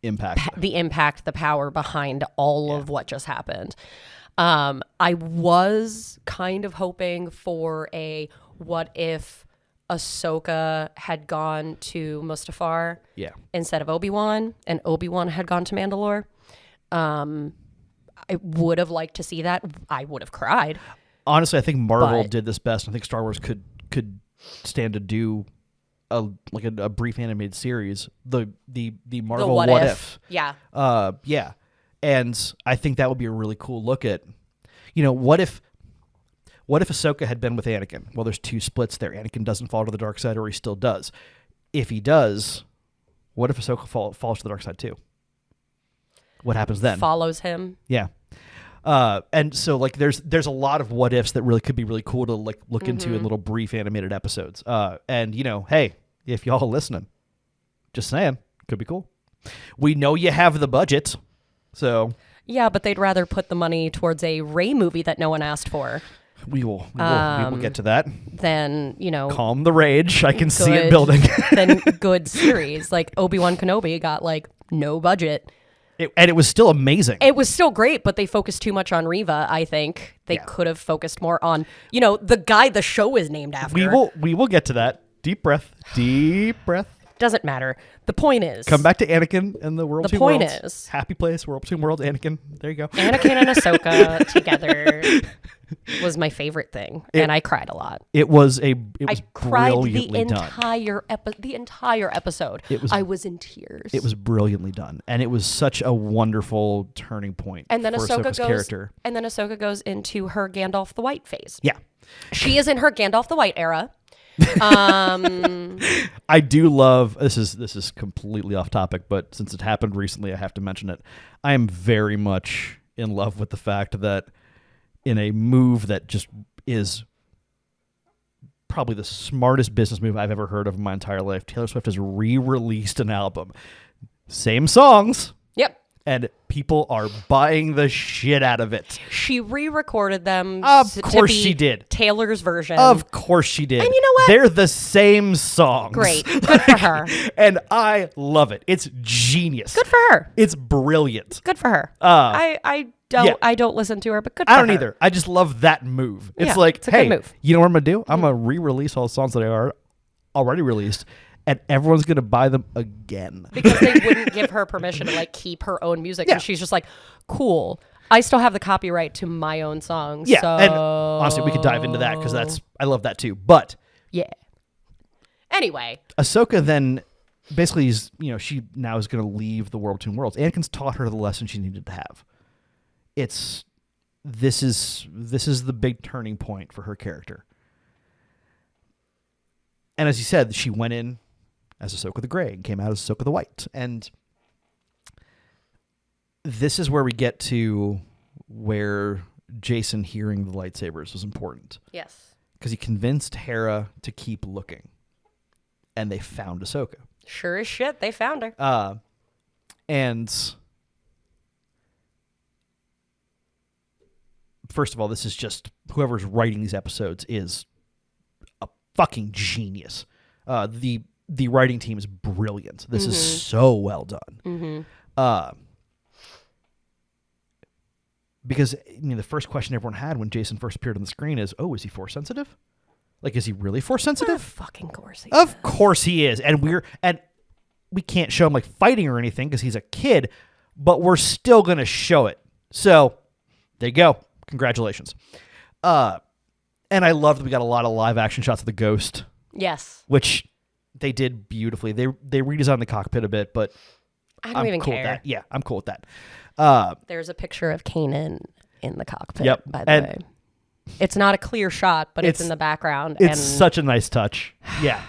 Impact. the power behind all of what just happened. I was kind of hoping for a what if Ahsoka had gone to Mustafar instead of Obi-Wan, and Obi-Wan had gone to Mandalore. I would have liked to see that. I would have cried. Honestly, I think Marvel did this best. I think Star Wars could stand to do a brief animated series. The Marvel What If. Yeah. Yeah. And I think that would be a really cool look at, what if Ahsoka had been with Anakin? Well, there's two splits there. Anakin doesn't fall to the dark side, or he still does. If he does, what if Ahsoka falls to the dark side too? What happens then? Follows him. Yeah. And so there's a lot of what ifs that really could be really cool to look into in little brief animated episodes. And hey, if y'all are listening, just saying, could be cool. We know you have the budget, so yeah, but they'd rather put the money towards a Rey movie that no one asked for. We will get to that. Then calm the rage. I can see it building. Then good series like Obi-Wan Kenobi got no budget. And it was still amazing. It was still great, but they focused too much on Reva. I think they could have focused more on, the guy the show is named after. We will get to that. Deep breath. Deep breath. Doesn't matter. The point is, come back to Anakin and the World Between Worlds. The point is, happy place, World Between Worlds, Anakin. There you go. Anakin and Ahsoka together was my favorite thing, and I cried a lot. I cried the entire episode. I was in tears. It was brilliantly done, and it was such a wonderful turning point. And then for Ahsoka's character. And then Ahsoka goes into her Gandalf the White phase. Yeah, she is in her Gandalf the White era. I do love this is completely off topic, but since it happened recently, I have to mention it. I am very much in love with the fact that in a move that just is probably the smartest business move I've ever heard of in my entire life, Taylor Swift has re-released an album. Same songs. Yep. And people are buying the shit out of it. She re-recorded them. Of course she did. Taylor's version. Of course she did. And you know what? They're the same songs. Great. Good for her. And I love it. It's genius. Good for her. It's brilliant. Good for her. I don't listen to her, but good for her. I don't either. I just love that move. It's it's a good move. You know what I'm going to do? I'm going to re-release all the songs that I are already released. And everyone's going to buy them again. Because they wouldn't give her permission to keep her own music. Yeah. And she's just like, cool. I still have the copyright to my own songs. Yeah. So... And honestly, we could dive into that because I love that too. But yeah. Anyway. Ahsoka then basically is, she now is going to leave the World Between Worlds. Anakin's taught her the lesson she needed to have. This is the big turning point for her character. And as you said, she went in as Ahsoka the Grey and came out as Ahsoka the White. And this is where we get to where Jason hearing the lightsabers was important. Yes. Because he convinced Hera to keep looking. And they found Ahsoka. Sure as shit, they found her. And first of all, this is just whoever's writing these episodes is a fucking genius. The writing team is brilliant. This is so well done. Because the first question everyone had when Jason first appeared on the screen is, "Oh, is he force sensitive? Is he really force sensitive?" Of fucking course he is. Of course he is. And we can't show him fighting or anything because he's a kid, but we're still gonna show it. So there you go. Congratulations. And I love that we got a lot of live action shots of the Ghost. Yes. Which they did beautifully. They redesigned the cockpit a bit, but I don't even cool care. With that. Yeah, I'm cool with that. There's a picture of Kanan in the cockpit, yep. by the way. It's not a clear shot, but it's in the background. It's such a nice touch. Yeah.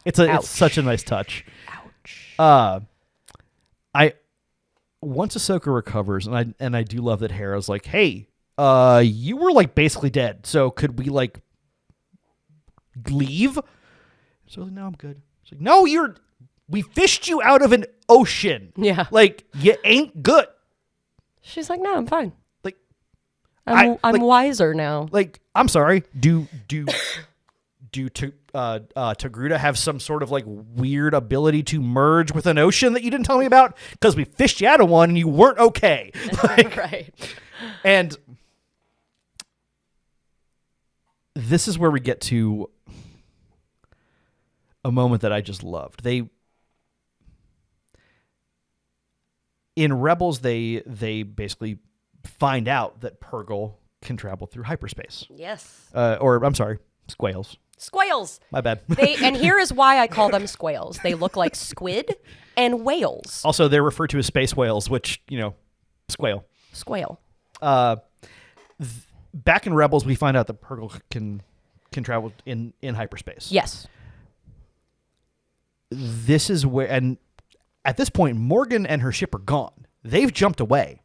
It's such a nice touch. Ouch. Once Ahsoka recovers, and I do love that Hera's like, "Hey, you were basically dead, so could we leave?" So no, I'm good. She's like, no, we fished you out of an ocean. Yeah. Like, you ain't good. She's like, no, I'm fine. Like, I'm wiser now. Like, I'm sorry. Do Togruta have some sort of like weird ability to merge with an ocean that you didn't tell me about? Because we fished you out of one and you weren't okay. Like, right. And this is where we get to a moment that I just loved. In Rebels, they basically find out that Purgle can travel through hyperspace. Yes. Or I'm sorry, squales. Squales. My bad. And here is why I call them squales. They look like squid and whales. Also, they're referred to as space whales, which, squale. Squale. Back in Rebels, we find out that Purgle can travel in hyperspace. Yes. This is where, and at this point, Morgan and her ship are gone. They've jumped away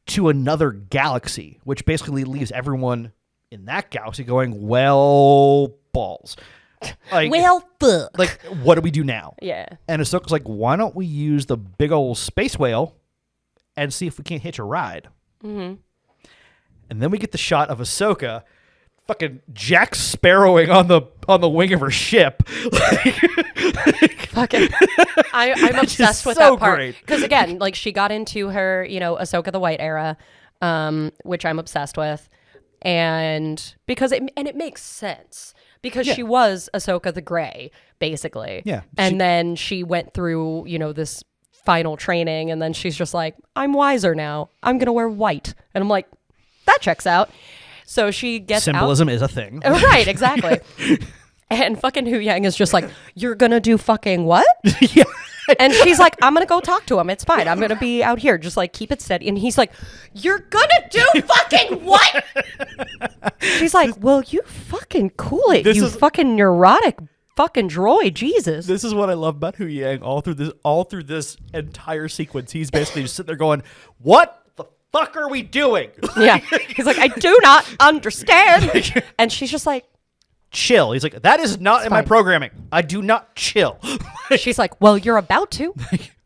to another galaxy, which basically leaves everyone in that galaxy going, well, balls. Like, well, fuck. Like, what do we do now? Yeah. And Ahsoka's like, why don't we use the big old space whale and see if we can't hitch a ride? Mm-hmm. And then we get the shot of Ahsoka fucking Jack Sparrowing on the wing of her ship. Fucking, I'm obsessed with so that part. great. Because again, like she got into her, Ahsoka the White era, which I'm obsessed with, and because it makes sense because she was Ahsoka the Gray, basically. Yeah. And then she went through, this final training, and then she's just like, I'm wiser now. I'm gonna wear white, and I'm like, that checks out. So she gets Symbolism is a thing. Right, exactly. And fucking Hu Yang is just like, you're gonna do fucking what? Yeah. And she's like, I'm gonna go talk to him. It's fine. I'm gonna be out here. Just like keep it steady. And he's like, you're gonna do fucking what? She's like, well, you fucking cool it. Fucking neurotic fucking droid. Jesus. This is what I love about Hu Yang all through this entire sequence. He's basically just sitting there going, what the fuck are we doing? Yeah. He's like, I do not understand. And she's just like, chill. He's like, that is not in my programming. I do not chill. She's like, well, you're about to.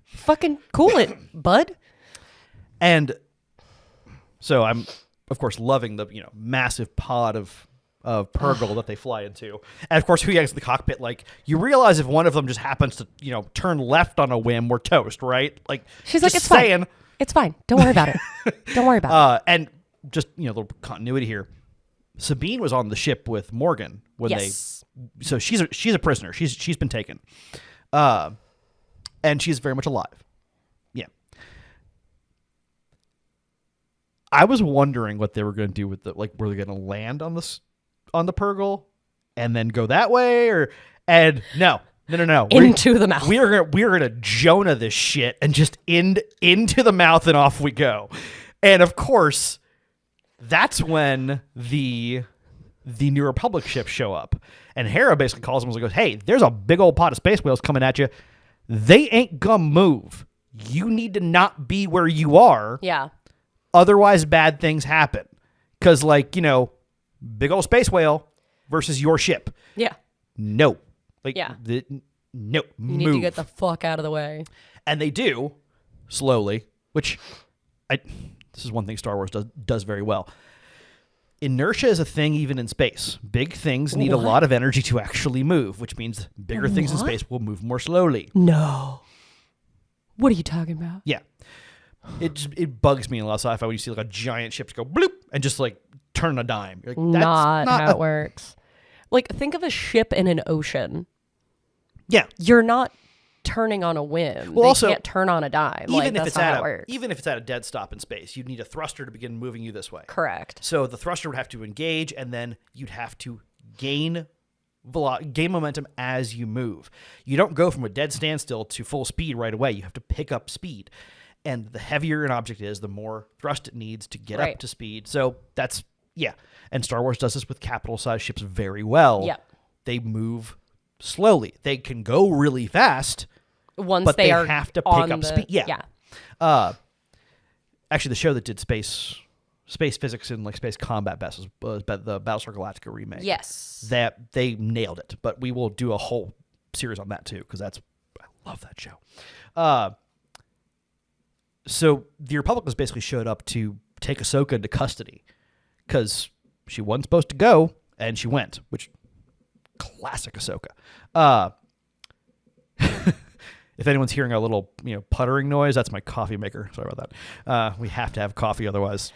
Fucking cool it, bud. And so I'm, of course, loving the massive pod of Purgle that they fly into. And of course, Hu Yang's in the cockpit. Like, you realize if one of them just happens to turn left on a whim, we're toast, right? Like, she's like, it's fine. It's fine. Don't worry about it. Don't worry about it. And just little continuity here. Sabine was on the ship with Morgan when so she's a prisoner. She's been taken, and she's very much alive. Yeah. I was wondering what they were going to do with were they going to land on the Purgle and then go that way and no. Into the mouth. We are gonna Jonah this shit and just into the mouth and off we go. And of course, that's when the New Republic ships show up. And Hera basically calls them and goes, hey, there's a big old pot of space whales coming at you. They ain't gonna move. You need to not be where you are. Yeah. Otherwise, bad things happen. Because, big old space whale versus your ship. Yeah. No. No. You need to get the fuck out of the way. And they do, slowly, which this is one thing Star Wars does very well. Inertia is a thing even in space. Big things need a lot of energy to actually move, which means bigger things in space will move more slowly. No. What are you talking about? Yeah. It bugs me in a lot of sci-fi when you see a giant ship go bloop and just turn a dime. You're like, that's not how it works. Think of a ship in an ocean. Yeah. You're not turning on a whim. Well, they can't turn on a dime. Even if it's at a dead stop in space, you'd need a thruster to begin moving you this way. Correct. So the thruster would have to engage, and then you'd have to gain momentum as you move. You don't go from a dead standstill to full speed right away. You have to pick up speed. And the heavier an object is, the more thrust it needs to get up to speed. So that's, yeah. And Star Wars does this with capital-sized ships very well. Yeah. They move slowly. They can go really fast, but they are have to pick up speed. Yeah. Yeah. Actually, the show that did Space space physics and like space combat vessels, the Battlestar Galactica remake. Yes. That they nailed it, but we will do a whole series on that too because I love that show. So the Republicans basically showed up to take Ahsoka into custody because she wasn't supposed to go and she went, which classic Ahsoka. If anyone's hearing a little, puttering noise, that's my coffee maker. Sorry about that. We have to have coffee, otherwise.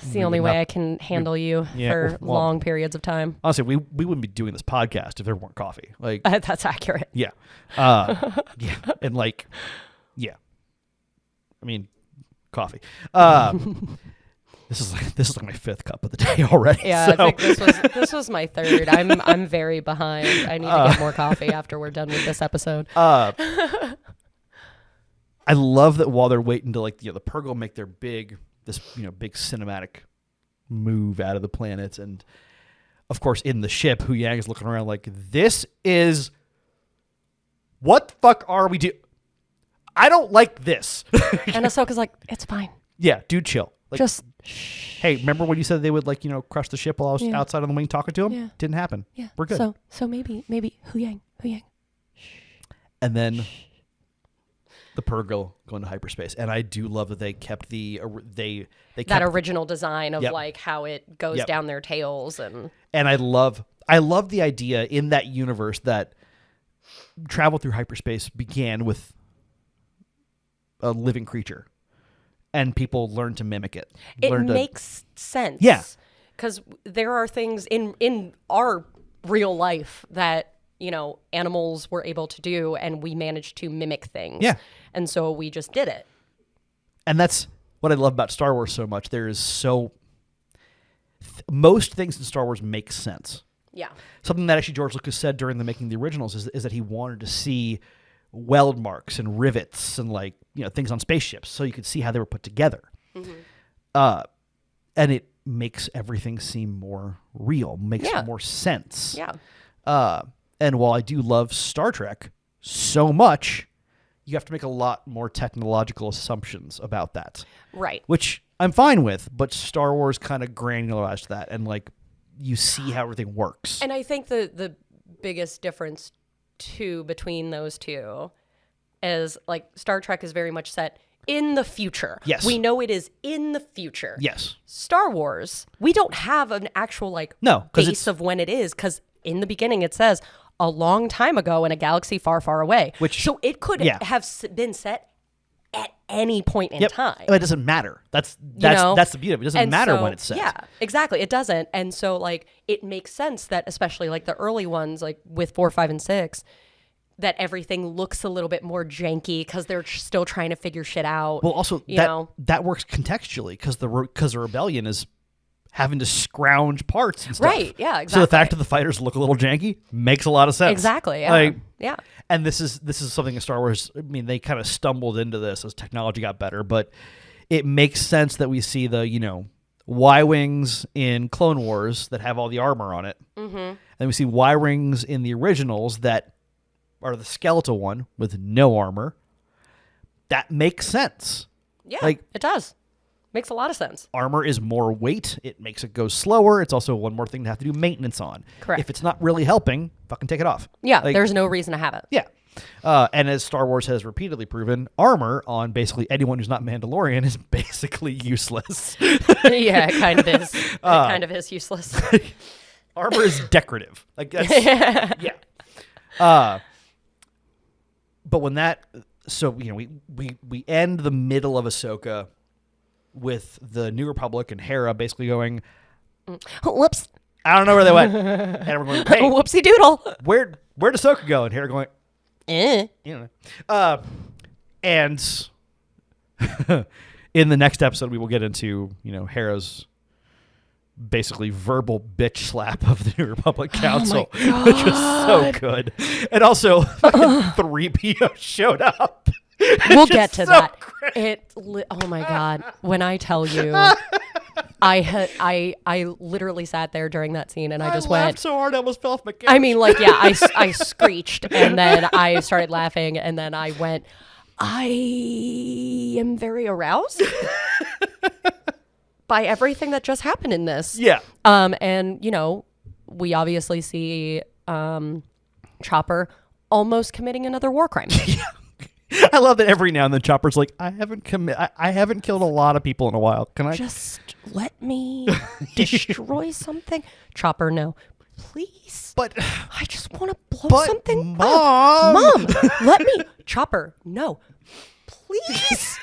It's the only way I can handle you for long periods of time. Honestly, we wouldn't be doing this podcast if there weren't coffee. Like that's accurate. Yeah, and I mean, coffee. This is like my 5th cup of the day already. Yeah, so. I think this was my 3rd. I'm very behind. I need to get more coffee after we're done with this episode. I love that while they're waiting to the Purrgil make their big cinematic move out of the planet, and of course in the ship, Hu Yang is looking around like, this is what the fuck are we doing? I don't like this. And Ahsoka's like, it's fine. Yeah, dude, chill. Just hey, remember when you said they would crush the ship while I was outside on the wing talking to him? Yeah. Didn't happen. Yeah, we're good. So maybe Hu Yang. And then the Purrgil going to hyperspace, and I do love that they kept they kept that original design of how it goes down their tails, and I love the idea in that universe that travel through hyperspace began with a living creature. And people learn to mimic it. It makes sense. Yeah. Because there are things in our real life that, animals were able to do, and we managed to mimic things. Yeah. And so we just did it. And that's what I love about Star Wars so much. There is most things in Star Wars make sense. Yeah. Something that actually George Lucas said during the making of the originals is that he wanted to see weld marks and rivets and things on spaceships so you could see how they were put together. Mm-hmm. And it makes everything seem more real, makes more sense. Yeah. And while I do love Star Trek so much, you have to make a lot more technological assumptions about that. Right. Which I'm fine with, but Star Wars kind of granularized that, and you see how everything works. And I think the biggest difference too between those two is Star Trek is very much set in the future. Yes. We know it is in the future. Yes. Star Wars, we don't have an actual base of when it is, because in the beginning it says a long time ago in a galaxy far, far away. So it could have been set at any point in time. It doesn't matter. That's the beauty of it. It doesn't matter when it's set. Yeah, exactly. It doesn't. And so it makes sense that especially the early ones, with 4, 5, and 6, that everything looks a little bit more janky because they're still trying to figure shit out. Well, also that works contextually because the rebellion is having to scrounge parts and stuff. Right. Yeah. Exactly. So the fact that the fighters look a little janky makes a lot of sense. Exactly. Yeah. Yeah. And this is something in Star Wars. I mean, they kind of stumbled into this as technology got better, but it makes sense that we see the Y-wings in Clone Wars that have all the armor on it, and we see Y-wings in the originals that are the skeletal one with no armor. That makes sense. Yeah, it does. Makes a lot of sense. Armor is more weight. It makes it go slower. It's also one more thing to have to do maintenance on. Correct. If it's not really helping, fucking take it off. Yeah, there's no reason to have it. Yeah. And as Star Wars has repeatedly proven, armor on basically anyone who's not Mandalorian is basically useless. Yeah, it kind of is. It kind of is useless. Armor is decorative. Yeah. But when we end the middle of Ahsoka with the New Republic and Hera basically going, whoops, I don't know where they went. And we're going, hey, whoopsie doodle. Where'd Ahsoka go? And Hera going, and in the next episode, we will get into, Hera's basically verbal bitch slap of the New Republic Council, which was so good. And also, 3PO showed up. We'll get to that. Oh my God. When I tell you, I literally sat there during that scene and I just went. I laughed so hard I almost fell off my couch. I mean, I screeched and then I started laughing and then I went, I am very aroused. by everything that just happened in this. Yeah. And, you know, we obviously see Chopper almost committing another war crime. I love that every now and then Chopper's like, I haven't killed a lot of people in a while. Can I just let me destroy something? Chopper, no. Please. But I just want to blow something Mom. up. Mom, let me. Chopper, no. Please.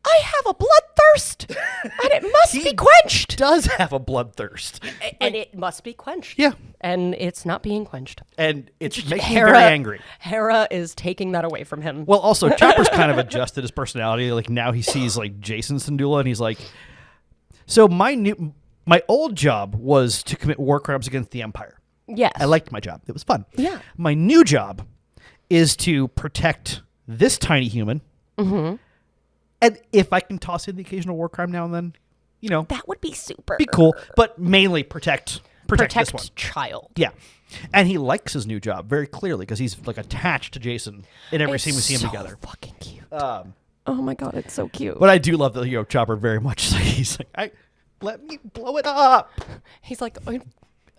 I have a bloodthirst, and it must be quenched. Does have a bloodthirst, and it must be quenched. Yeah, and it's not being quenched, and it's making him very angry. Hera is taking that away from him. Well, also Chopper's kind of adjusted his personality. Like now he sees like Jason Syndulla, and he's like, "So my old job was to commit war crimes against the Empire. Yes, I liked my job; it was fun. Yeah, my new job is to protect this tiny human." Mm-hmm. And if I can toss in the occasional war crime now and then, you know, that would be super. Be cool, but mainly protect this one. Child. Yeah. And he likes his new job very clearly because he's like attached to Jason in every scene we see them together. Fucking cute. Oh my God, it's so cute. But I do love the Chopper very much. He's like, let me blow it up. He's like,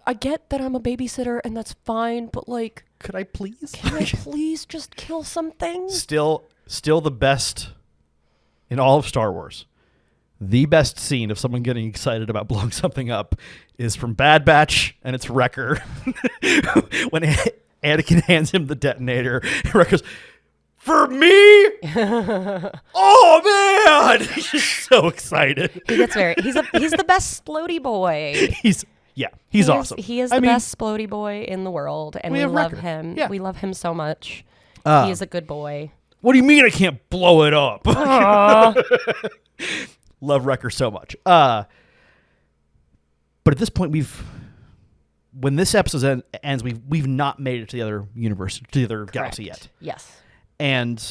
I get that I'm a babysitter and that's fine, but like, can I please just kill something? Still the best in all of Star Wars. The best scene of someone getting excited about blowing something up is from Bad Batch, and it's Wrecker. When Anakin hands him the detonator, Wrecker's, for me? Oh, man! He's just so excited. He gets he's the best splody boy. He's awesome. He is the best splody boy in the world, and we love him. Yeah. We love him so much. He is a good boy. What do you mean I can't blow it up? Love Wrecker so much. But at this point, when this episode ends, we've not made it to the other universe, to the other galaxy yet. Yes. And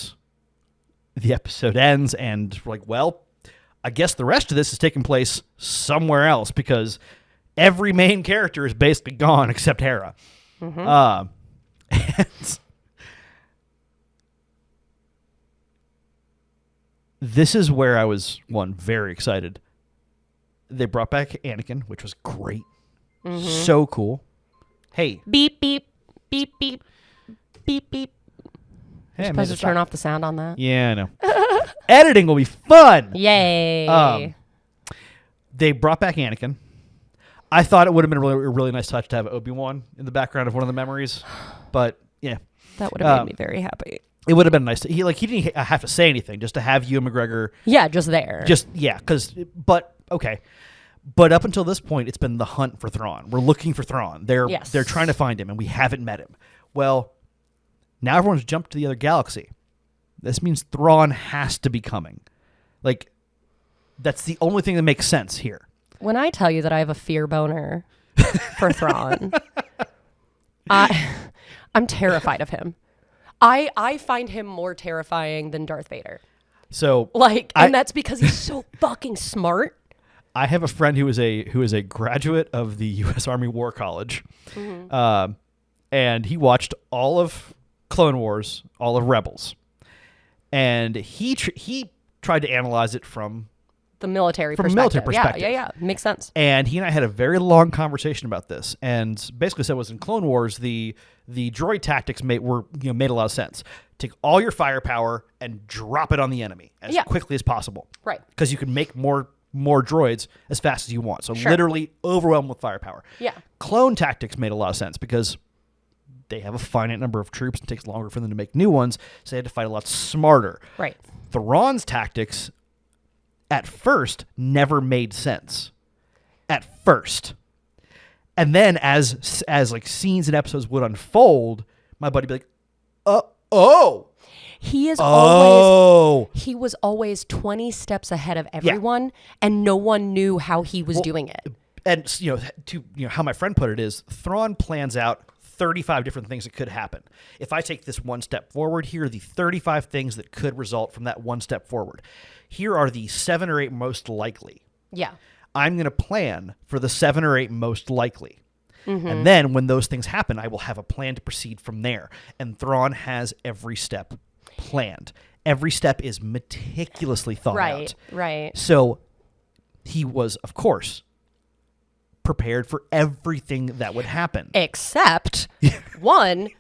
the episode ends, and we're like, well, I guess the rest of this is taking place somewhere else because every main character is basically gone except Hera. Mm-hmm. And this is where I was, very excited. They brought back Anakin, which was great. Mm-hmm. So cool. Hey. Beep, beep, beep, beep, beep, beep. Hey, You're supposed to turn off the sound on that? Yeah, I know. Editing will be fun. Yay. They brought back Anakin. I thought it would have been a really nice touch to have Obi-Wan in the background of one of the memories. But, yeah. That would have made me very happy. It would have been nice. He didn't have to say anything, just to have Ewan McGregor. Yeah, just there. But up until this point, it's been the hunt for Thrawn. We're looking for Thrawn. They're trying to find him, and we haven't met him. Well, now everyone's jumped to the other galaxy. This means Thrawn has to be coming. Like, that's the only thing that makes sense here. When I tell you that I have a fear boner for Thrawn, I'm terrified of him. I find him more terrifying than Darth Vader. So that's because he's so fucking smart. I have a friend who is a graduate of the U.S. Army War College, mm-hmm. And he watched all of Clone Wars, all of Rebels, and he tried to analyze it from the military perspective. Yeah, makes sense. And he and I had a very long conversation about this, and basically said was in Clone Wars the droid tactics made a lot of sense. Take all your firepower and drop it on the enemy as quickly as possible, right? Because you can make more droids as fast as you want. So literally overwhelm with firepower. Yeah. Clone tactics made a lot of sense because they have a finite number of troops and it takes longer for them to make new ones, so they had to fight a lot smarter. Right. Thrawn's tactics at first never made sense. At first. And then as like scenes and episodes would unfold, my buddy would be like, he was always 20 steps ahead of everyone, and no one knew how he was doing it. And how my friend put it is, Thrawn plans out 35 different things that could happen. If I take this one step forward, here are the 35 things that could result from that one step forward. Here are the 7 or 8 most likely. Yeah. I'm going to plan for the 7 or 8 most likely. Mm-hmm. And then when those things happen, I will have a plan to proceed from there. And Thrawn has every step planned. Every step is meticulously thought out. Right. So he was, of course, prepared for everything that would happen. Except one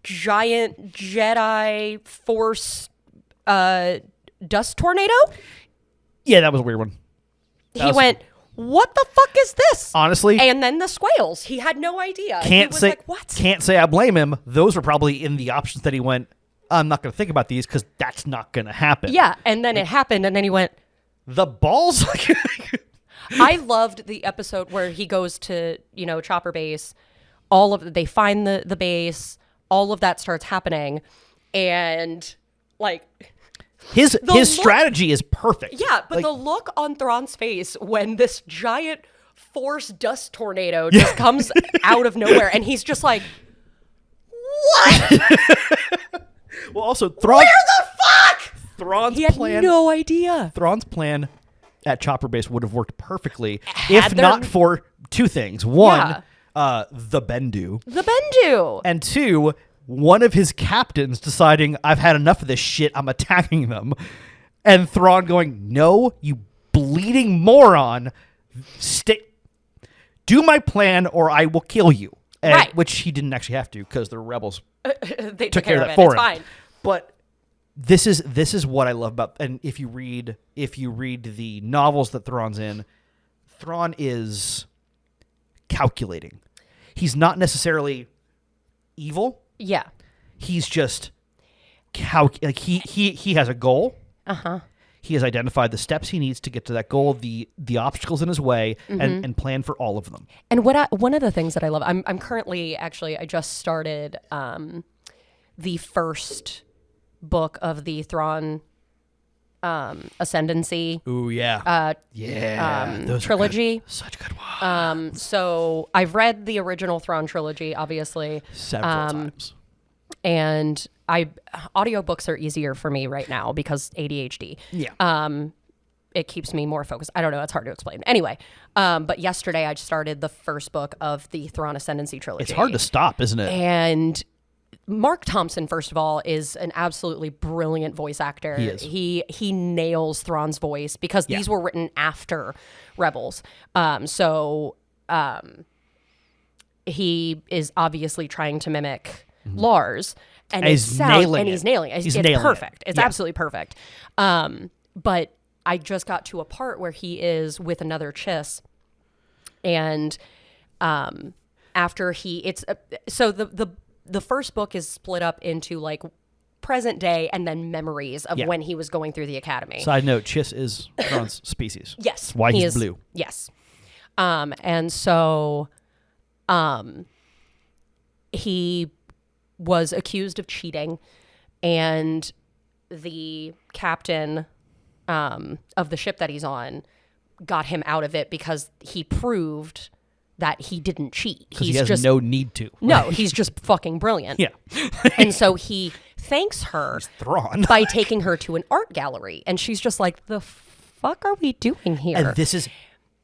giant Jedi Force dust tornado. Yeah, that was a weird one. He went, what the fuck is this? Honestly. And then the squales. He had no idea. Can't say, like, what? Can't say I blame him. Those were probably in the options that he went, I'm not going to think about these because that's not going to happen. Yeah, and then it happened, and then he went, the balls? I loved the episode where he goes to, Chopper Base. They find the base. All of that starts happening. And, like... His strategy is perfect. Yeah, but the look on Thrawn's face when this giant force dust tornado just comes out of nowhere, and he's just like, what? Well, also, Thrawn... Where the fuck? Thrawn's he had plan... no idea. Thrawn's plan at Chopper Base would have worked perfectly if not for two things. One, the Bendu. The Bendu. And two... one of his captains deciding, I've had enough of this shit, I'm attacking them. And Thrawn going, no, you bleeding moron. Do my plan or I will kill you. Right. Which he didn't actually have to because the rebels they took care of that for him. Fine. But this is what I love about, and if you read the novels that Thrawn's in, Thrawn is calculating. He's not necessarily evil. Yeah. He's just he has a goal. Uh-huh. He has identified the steps he needs to get to that goal, the obstacles in his way, and plan for all of them. And one of the things that I love, I'm currently I just started the first book of the Thrawn Ascendancy. Ooh, yeah. Those trilogy. Such good ones. So I've read the original Thrawn trilogy, obviously. Several times. And audiobooks are easier for me right now because ADHD. Yeah. It keeps me more focused. I don't know. It's hard to explain. Anyway, but yesterday I started the first book of the Thrawn Ascendancy trilogy. It's hard to stop, isn't it? And Mark Thompson, first of all, is an absolutely brilliant voice actor. He is. He nails Thrawn's voice because these were written after Rebels. So he is obviously trying to mimic Lars, and he's nailing it. It's perfect. It's absolutely perfect. But I just got to a part where he is with another Chiss, and after the first book is split up into like present day and then memories of when he was going through the academy. Side note, Chiss is Thrawn's species. Yes. That's why he's blue. Yes. And so he was accused of cheating, and the captain of the ship that he's on got him out of it because he proved that he didn't cheat. He has no need to. No, he's just fucking brilliant. Yeah. And so he thanks her by taking her to an art gallery. And she's just like, the fuck are we doing here? And this is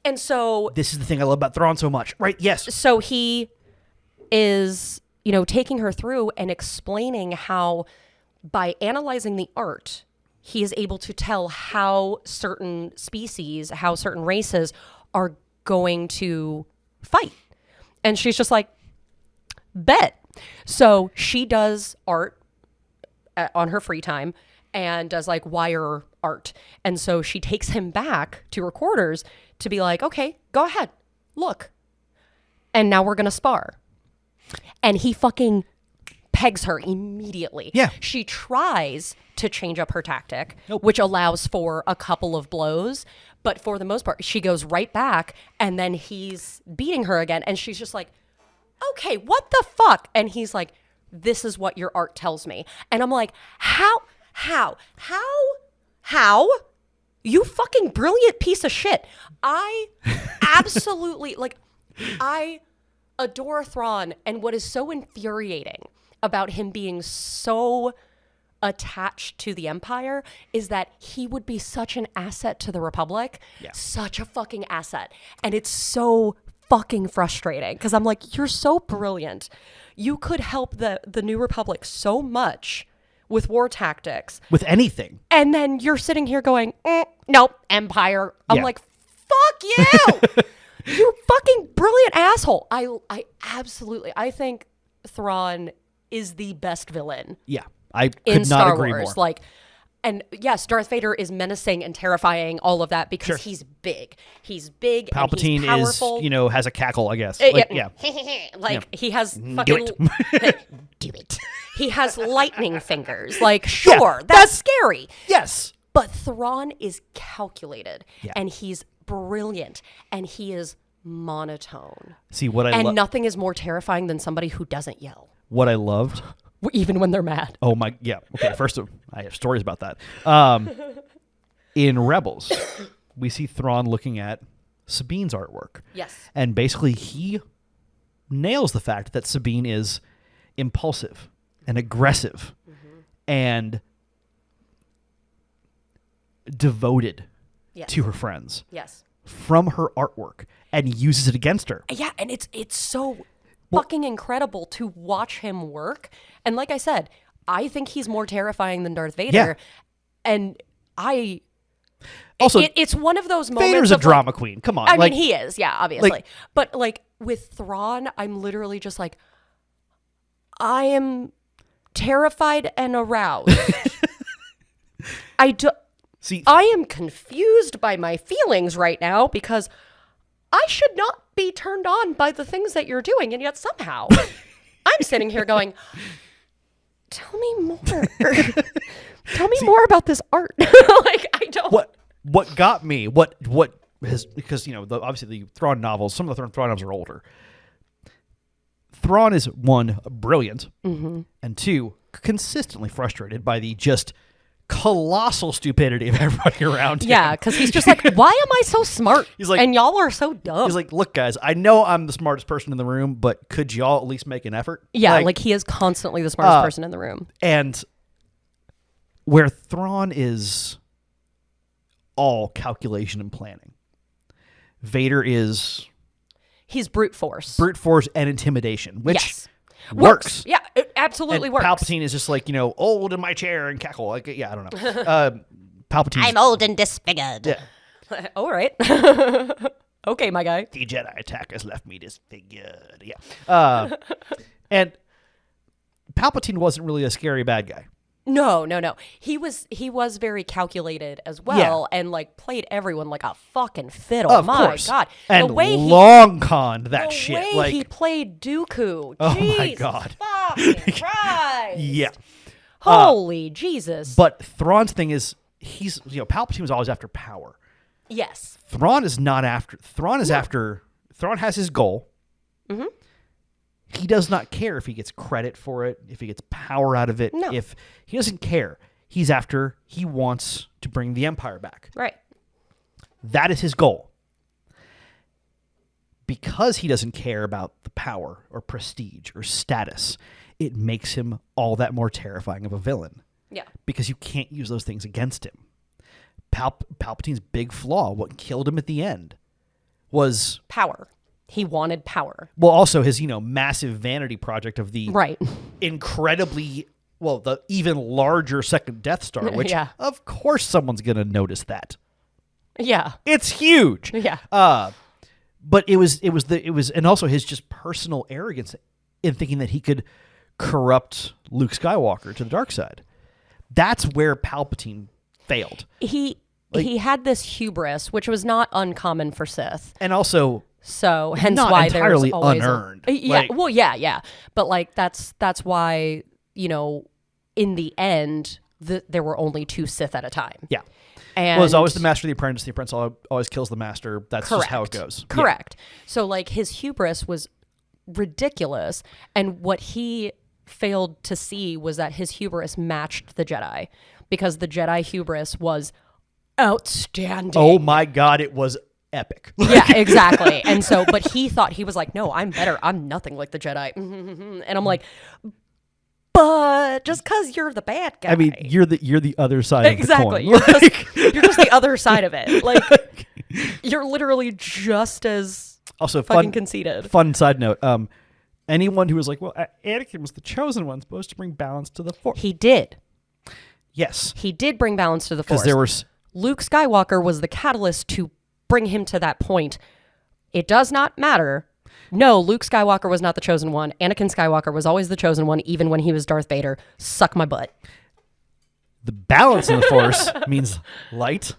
the thing I love about Thrawn so much. Right? Yes. So he is, taking her through and explaining how by analyzing the art, he is able to tell how certain species, how certain races are going to fight. And she's just like, bet. So she does art on her free time and does like wire art. And so she takes him back to her quarters to be like, okay, go ahead, look. And now we're going to spar. And he fucking pegs her immediately. Yeah. She tries to change up her tactic, which allows for a couple of blows. But for the most part, she goes right back, and then he's beating her again. And she's just like, okay, what the fuck? And he's like, this is what your art tells me. And I'm like, how? You fucking brilliant piece of shit. I absolutely, I adore Thrawn. And what is so infuriating about him being so attached to the Empire is that he would be such an asset to the Republic. Yeah. Such a fucking asset. And it's so fucking frustrating because I'm like, you're so brilliant. You could help the New Republic so much with war tactics, with anything. and then you're sitting here going, nope, Empire. I'm Yeah. like, fuck you. You fucking brilliant asshole. I absolutely, I think Thrawn is the best villain Yeah, I could in not Star agree Wars. more. Like, and yes, Darth Vader is menacing and terrifying, all of that, because he's big. He's big. Palpatine and he's powerful. is, has a cackle, I guess. Yeah. Like he has fucking Do it. he has lightning fingers. Like, sure, Yeah, that's scary. Yes. But Thrawn is calculated, Yeah. and he's brilliant, and he is monotone. See what I And nothing is more terrifying than somebody who doesn't yell, what I loved. even when they're mad. Oh my, yeah. Okay, first I have stories about that. In Rebels, we see Thrawn looking at Sabine's artwork. Yes. And basically he nails the fact that Sabine is impulsive and aggressive and devoted Yes. to her friends Yes. from her artwork and uses it against her. Yeah, and it's so fucking incredible to watch him work. And like I said, I think he's more terrifying than Darth Vader. Yeah. And I Also, it's one of those moments. Vader's a of, drama like, queen. Come on. I like, mean, he is, yeah, obviously. like- But like with Thrawn, I'm literally just like, I am terrified and aroused. see, I am confused by my feelings right now because I should not be turned on by the things that you're doing, and yet somehow I'm sitting here going, tell me more. Tell me more about this art. Like, I don't. what got me, what has, because, obviously the Thrawn novels, some of the Thrawn novels are older. Thrawn is, one, brilliant, and two, consistently frustrated by the just colossal stupidity of everybody around him. Yeah, because he's just like, why am I so smart? He's like- and y'all are so dumb. He's like, look, guys, I know I'm the smartest person in the room, but could y'all at least make an effort? yeah, like he is constantly the smartest person in the room. And where Thrawn is all calculation and planning, Vader is He's brute force. brute force and intimidation, which Yes. works. Yeah, it absolutely And works. Palpatine is just like, old in my chair and cackle. Like, yeah, I don't know. Palpatine. old and disfigured. Yeah. All right. Okay, my guy. The Jedi attack has left me disfigured. Yeah. And Palpatine wasn't really a scary bad guy. No. He was very calculated as well, and like played everyone like a fucking fiddle. Of my course. God. And the way long conned that the shit. way Like, he played Dooku. Oh my Jesus God. fucking Christ. yeah. Holy Jesus. But Thrawn's thing is, he's, Palpatine was always after power. Yes. Thrawn is not after. Thrawn is after. Thrawn has his goal. Mm-hmm. He does not care if he gets credit for it, if he gets power out of it. No. If he doesn't care, he wants to bring the Empire back. Right. That is his goal. Because he doesn't care about the power or prestige or status, it makes him all that more terrifying of a villain. Yeah. Because you can't use those things against him. Palpatine's big flaw, what killed him at the end, was Power. He wanted power. well, also his massive vanity project of the Right. incredibly the even larger second Death Star, which Yeah. of course someone's gonna notice that. Yeah. It's huge. Yeah. But it was and also his just personal arrogance in thinking that he could corrupt Luke Skywalker to the dark side. That's where Palpatine failed. He had this hubris, which was not uncommon for Sith. And also So hence not why entirely there's always unearned. Yeah, well, yeah. But like that's why, in the end, there were only 2 Sith at a time. Yeah. And Well, it's always the master of the apprentice. The apprentice always kills the master. That's correct. just how it goes. Yeah. Correct. So like his hubris was ridiculous, and what he failed to see was that his hubris matched the Jedi, because the Jedi hubris was outstanding. Oh my God, it was epic. Yeah, exactly. And so, but he thought, he was like, no, I'm better. I'm nothing like the Jedi. And I'm like, but just because you're the bad guy. I mean, you're the other side exactly. of the coin. You're just the other side of it. Like, you're literally just as Also, fucking conceited. Fun side note. Anyone who was like, well, Anakin was the chosen one, supposed to bring balance to the Force. He did. Yes. He did bring balance to the Force. Because there was... Luke Skywalker was the catalyst to bring him to that point. It does not matter. No, Luke Skywalker was not the chosen one. Anakin Skywalker was always the chosen one, even when he was Darth Vader. Suck my butt. The balance in the Force means light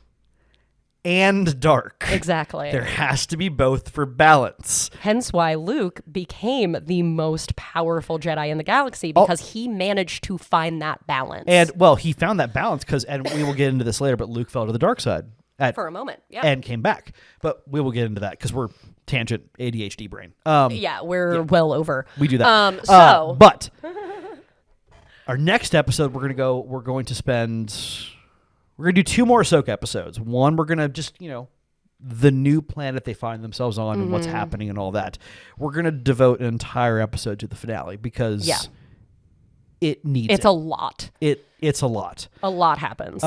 and dark. Exactly. There has to be both for balance. Hence why Luke became the most powerful Jedi in the galaxy, because he managed to find that balance. And, well, he found that balance because, and we will get into this later, but Luke fell to the dark side. For a moment, yeah. And came back. But we will get into that because we're tangent ADHD brain. We're well over. We do that. So... But our next episode, we're going to do 2 more Ahsoka episodes. One, we're going to just, the new planet they find themselves on and what's happening and all that. We're going to devote an entire episode to the finale because it needs It's a lot. It's a lot. A lot happens.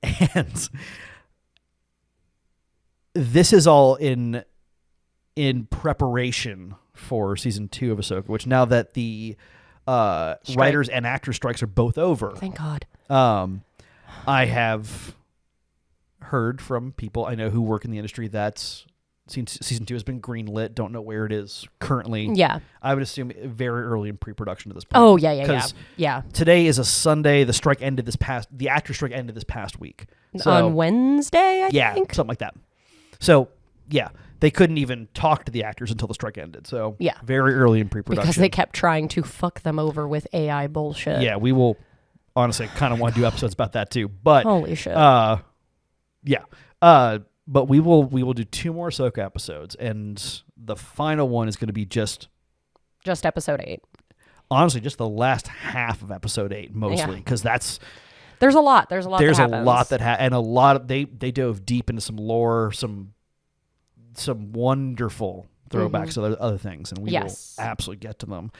And this is all in preparation for season 2 of Ahsoka, which now that the writers and actors strikes are both over. Thank God. I have heard from people I know who work in the industry that season 2 has been greenlit. Don't know where it is currently. Yeah. I would assume very early in pre-production at this point. Oh, yeah. Today is a Sunday. The actor strike ended this past week. So, on Wednesday, I think? Yeah, something like that. So, yeah, they couldn't even talk to the actors until the strike ended. So, yeah, very early in pre-production. Because they kept trying to fuck them over with AI bullshit. Yeah, we will honestly kind of want to do episodes about that too. But holy shit. But we will do 2 more Ahsoka episodes, and the final one is going to be just episode 8. Honestly, just the last half of episode 8 mostly, because there's a lot. There's a lot and a lot of they dove deep into some lore, some wonderful throwbacks to other things, and we will absolutely get to them.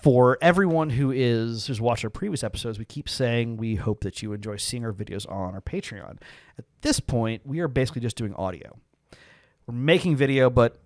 For everyone who's watched our previous episodes, we keep saying we hope that you enjoy seeing our videos on our Patreon. At this point, we are basically just doing audio. We're making video, but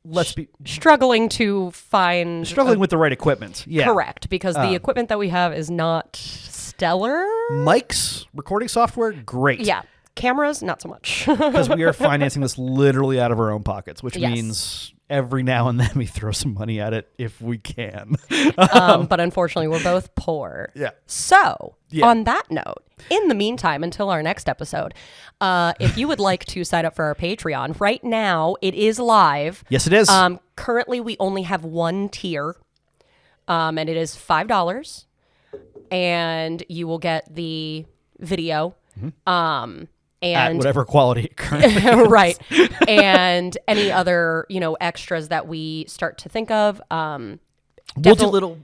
let's be struggling with the right equipment. Yeah, correct, because the equipment that we have is not stellar. Mics, recording software, great. Yeah, cameras, not so much. Because we are financing this literally out of our own pockets, which means every now and then we throw some money at it if we can. But unfortunately, we're both poor. Yeah. So, on that note, in the meantime, until our next episode, if you would like to sign up for our Patreon, right now it is live. Yes, it is. Currently, we only have one tier, and it is $5, and you will get the video. And at whatever quality it currently is. Right. And any other, extras that we start to think of. We'll do little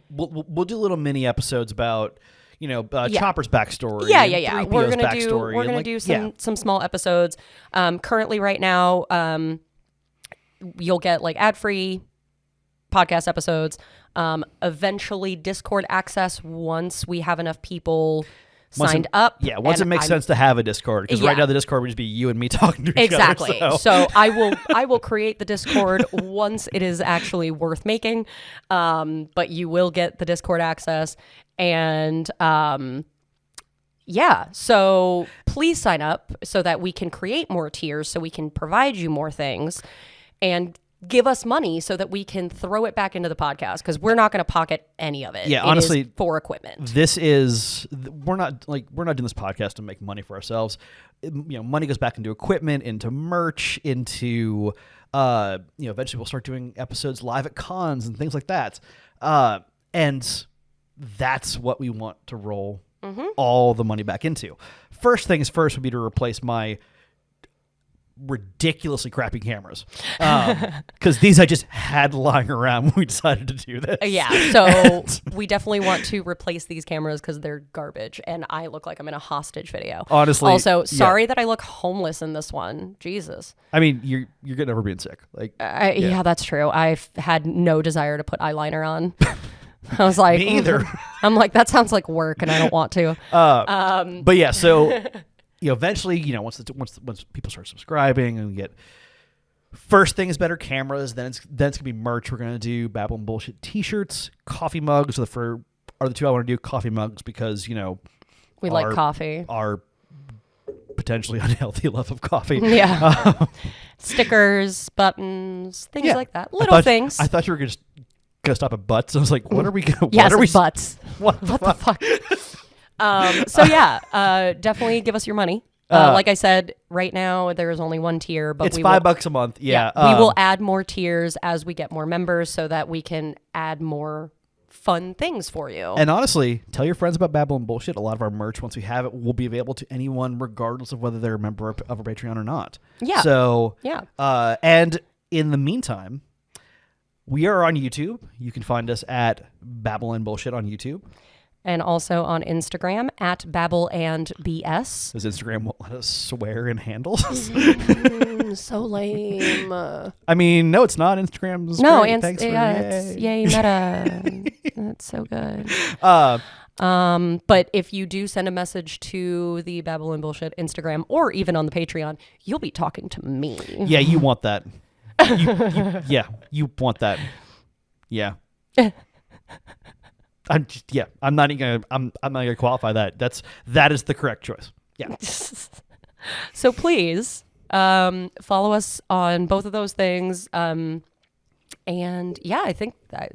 mini episodes about, Chopper's backstory. Yeah. We're gonna do some small episodes. Currently right now, you'll get like ad-free podcast episodes. Eventually Discord access once we have enough people signed up. Yeah, once it makes sense to have a Discord, because right now the Discord would just be you and me talking to each other. Exactly. So I will create the Discord once it is actually worth making. But you will get the Discord access, and so please sign up so that we can create more tiers, so we can provide you more things, and give us money so that we can throw it back into the podcast, because we're not going to pocket any of it. Yeah, honestly, for equipment. We're not doing this podcast to make money for ourselves. Money goes back into equipment, into merch, into eventually we'll start doing episodes live at cons and things like that. And that's what we want to roll all the money back into. First things first would be to replace my ridiculously crappy cameras, because these I just had lying around when we decided to do this. Yeah, so we definitely want to replace these cameras because they're garbage, and I look like I'm in a hostage video. Honestly, also sorry that I look homeless in this one. Jesus. I mean, you're getting over being sick. Yeah, that's true. I've had no desire to put eyeliner on. I was like, me either. I'm like, that sounds like work, and I don't want to. But yeah, so. Eventually, once people start subscribing and we get First thing is better cameras. Then it's gonna be merch. We're gonna do Babble and Bullshit T-shirts, coffee mugs. Are the two I want to do. Coffee mugs because we like coffee. Our potentially unhealthy love of coffee. Yeah. Stickers, buttons, things like that. Little things. I thought you were gonna stop at butts. I was like, what are we gonna? Yes, what are we? Butts. What the fuck? So yeah, definitely give us your money. Like I said, right now there is only one tier, but it's $5 a month. Yeah, we will add more tiers as we get more members, so that we can add more fun things for you. And honestly, tell your friends about Babble and Bullshit. A lot of our merch, once we have it, will be available to anyone, regardless of whether they're a member of our Patreon or not. Yeah. So yeah. And in the meantime, we are on YouTube. You can find us at Babble and Bullshit on YouTube. And also on Instagram at Babble and BS. Does Instagram won't let us swear in handles? So lame. I mean, no, it's not. Instagram's great. Thanks for it's yay meta. That's so good. But if you do send a message to the Babble and Bullshit Instagram or even on the Patreon, you'll be talking to me. Yeah, you want that. You want that. Yeah. I'm not even gonna qualify that. That is the correct choice. Yeah. So please follow us on both of those things. And yeah, I think that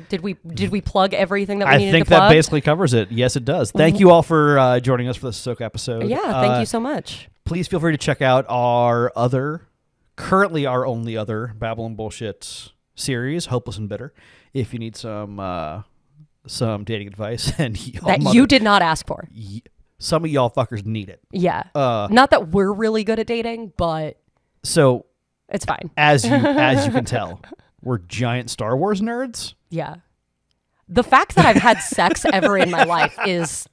did we plug everything that we needed to plug? I think that basically covers it. Yes, it does. Thank you all for joining us for this Ahsoka episode. Yeah, thank you so much. Please feel free to check out currently our only other Babble and Bullshit series, Hopeless and Bitter, if you need some dating advice and you did not ask for. Some of y'all fuckers need it. Yeah. Not that we're really good at dating, but so it's fine. As you can tell, we're giant Star Wars nerds. Yeah. The fact that I've had sex ever in my life is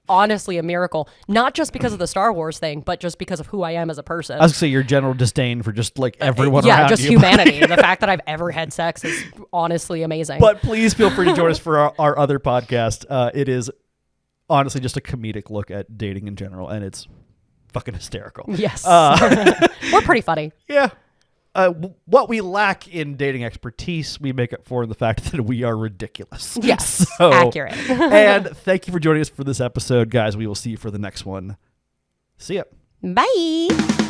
honestly a miracle. Not just because of the Star Wars thing, but just because of who I am as a person. I was gonna say your general disdain for just like everyone around you. Yeah, just humanity. The fact that I've ever had sex is honestly amazing. But please feel free to join us for our other podcast. It is honestly just a comedic look at dating in general, and it's fucking hysterical. Yes. We're pretty funny. Yeah. What we lack in dating expertise, we make up for in the fact that we are ridiculous. Yes, accurate. And thank you for joining us for this episode, guys. We will see you for the next one. See ya. Bye.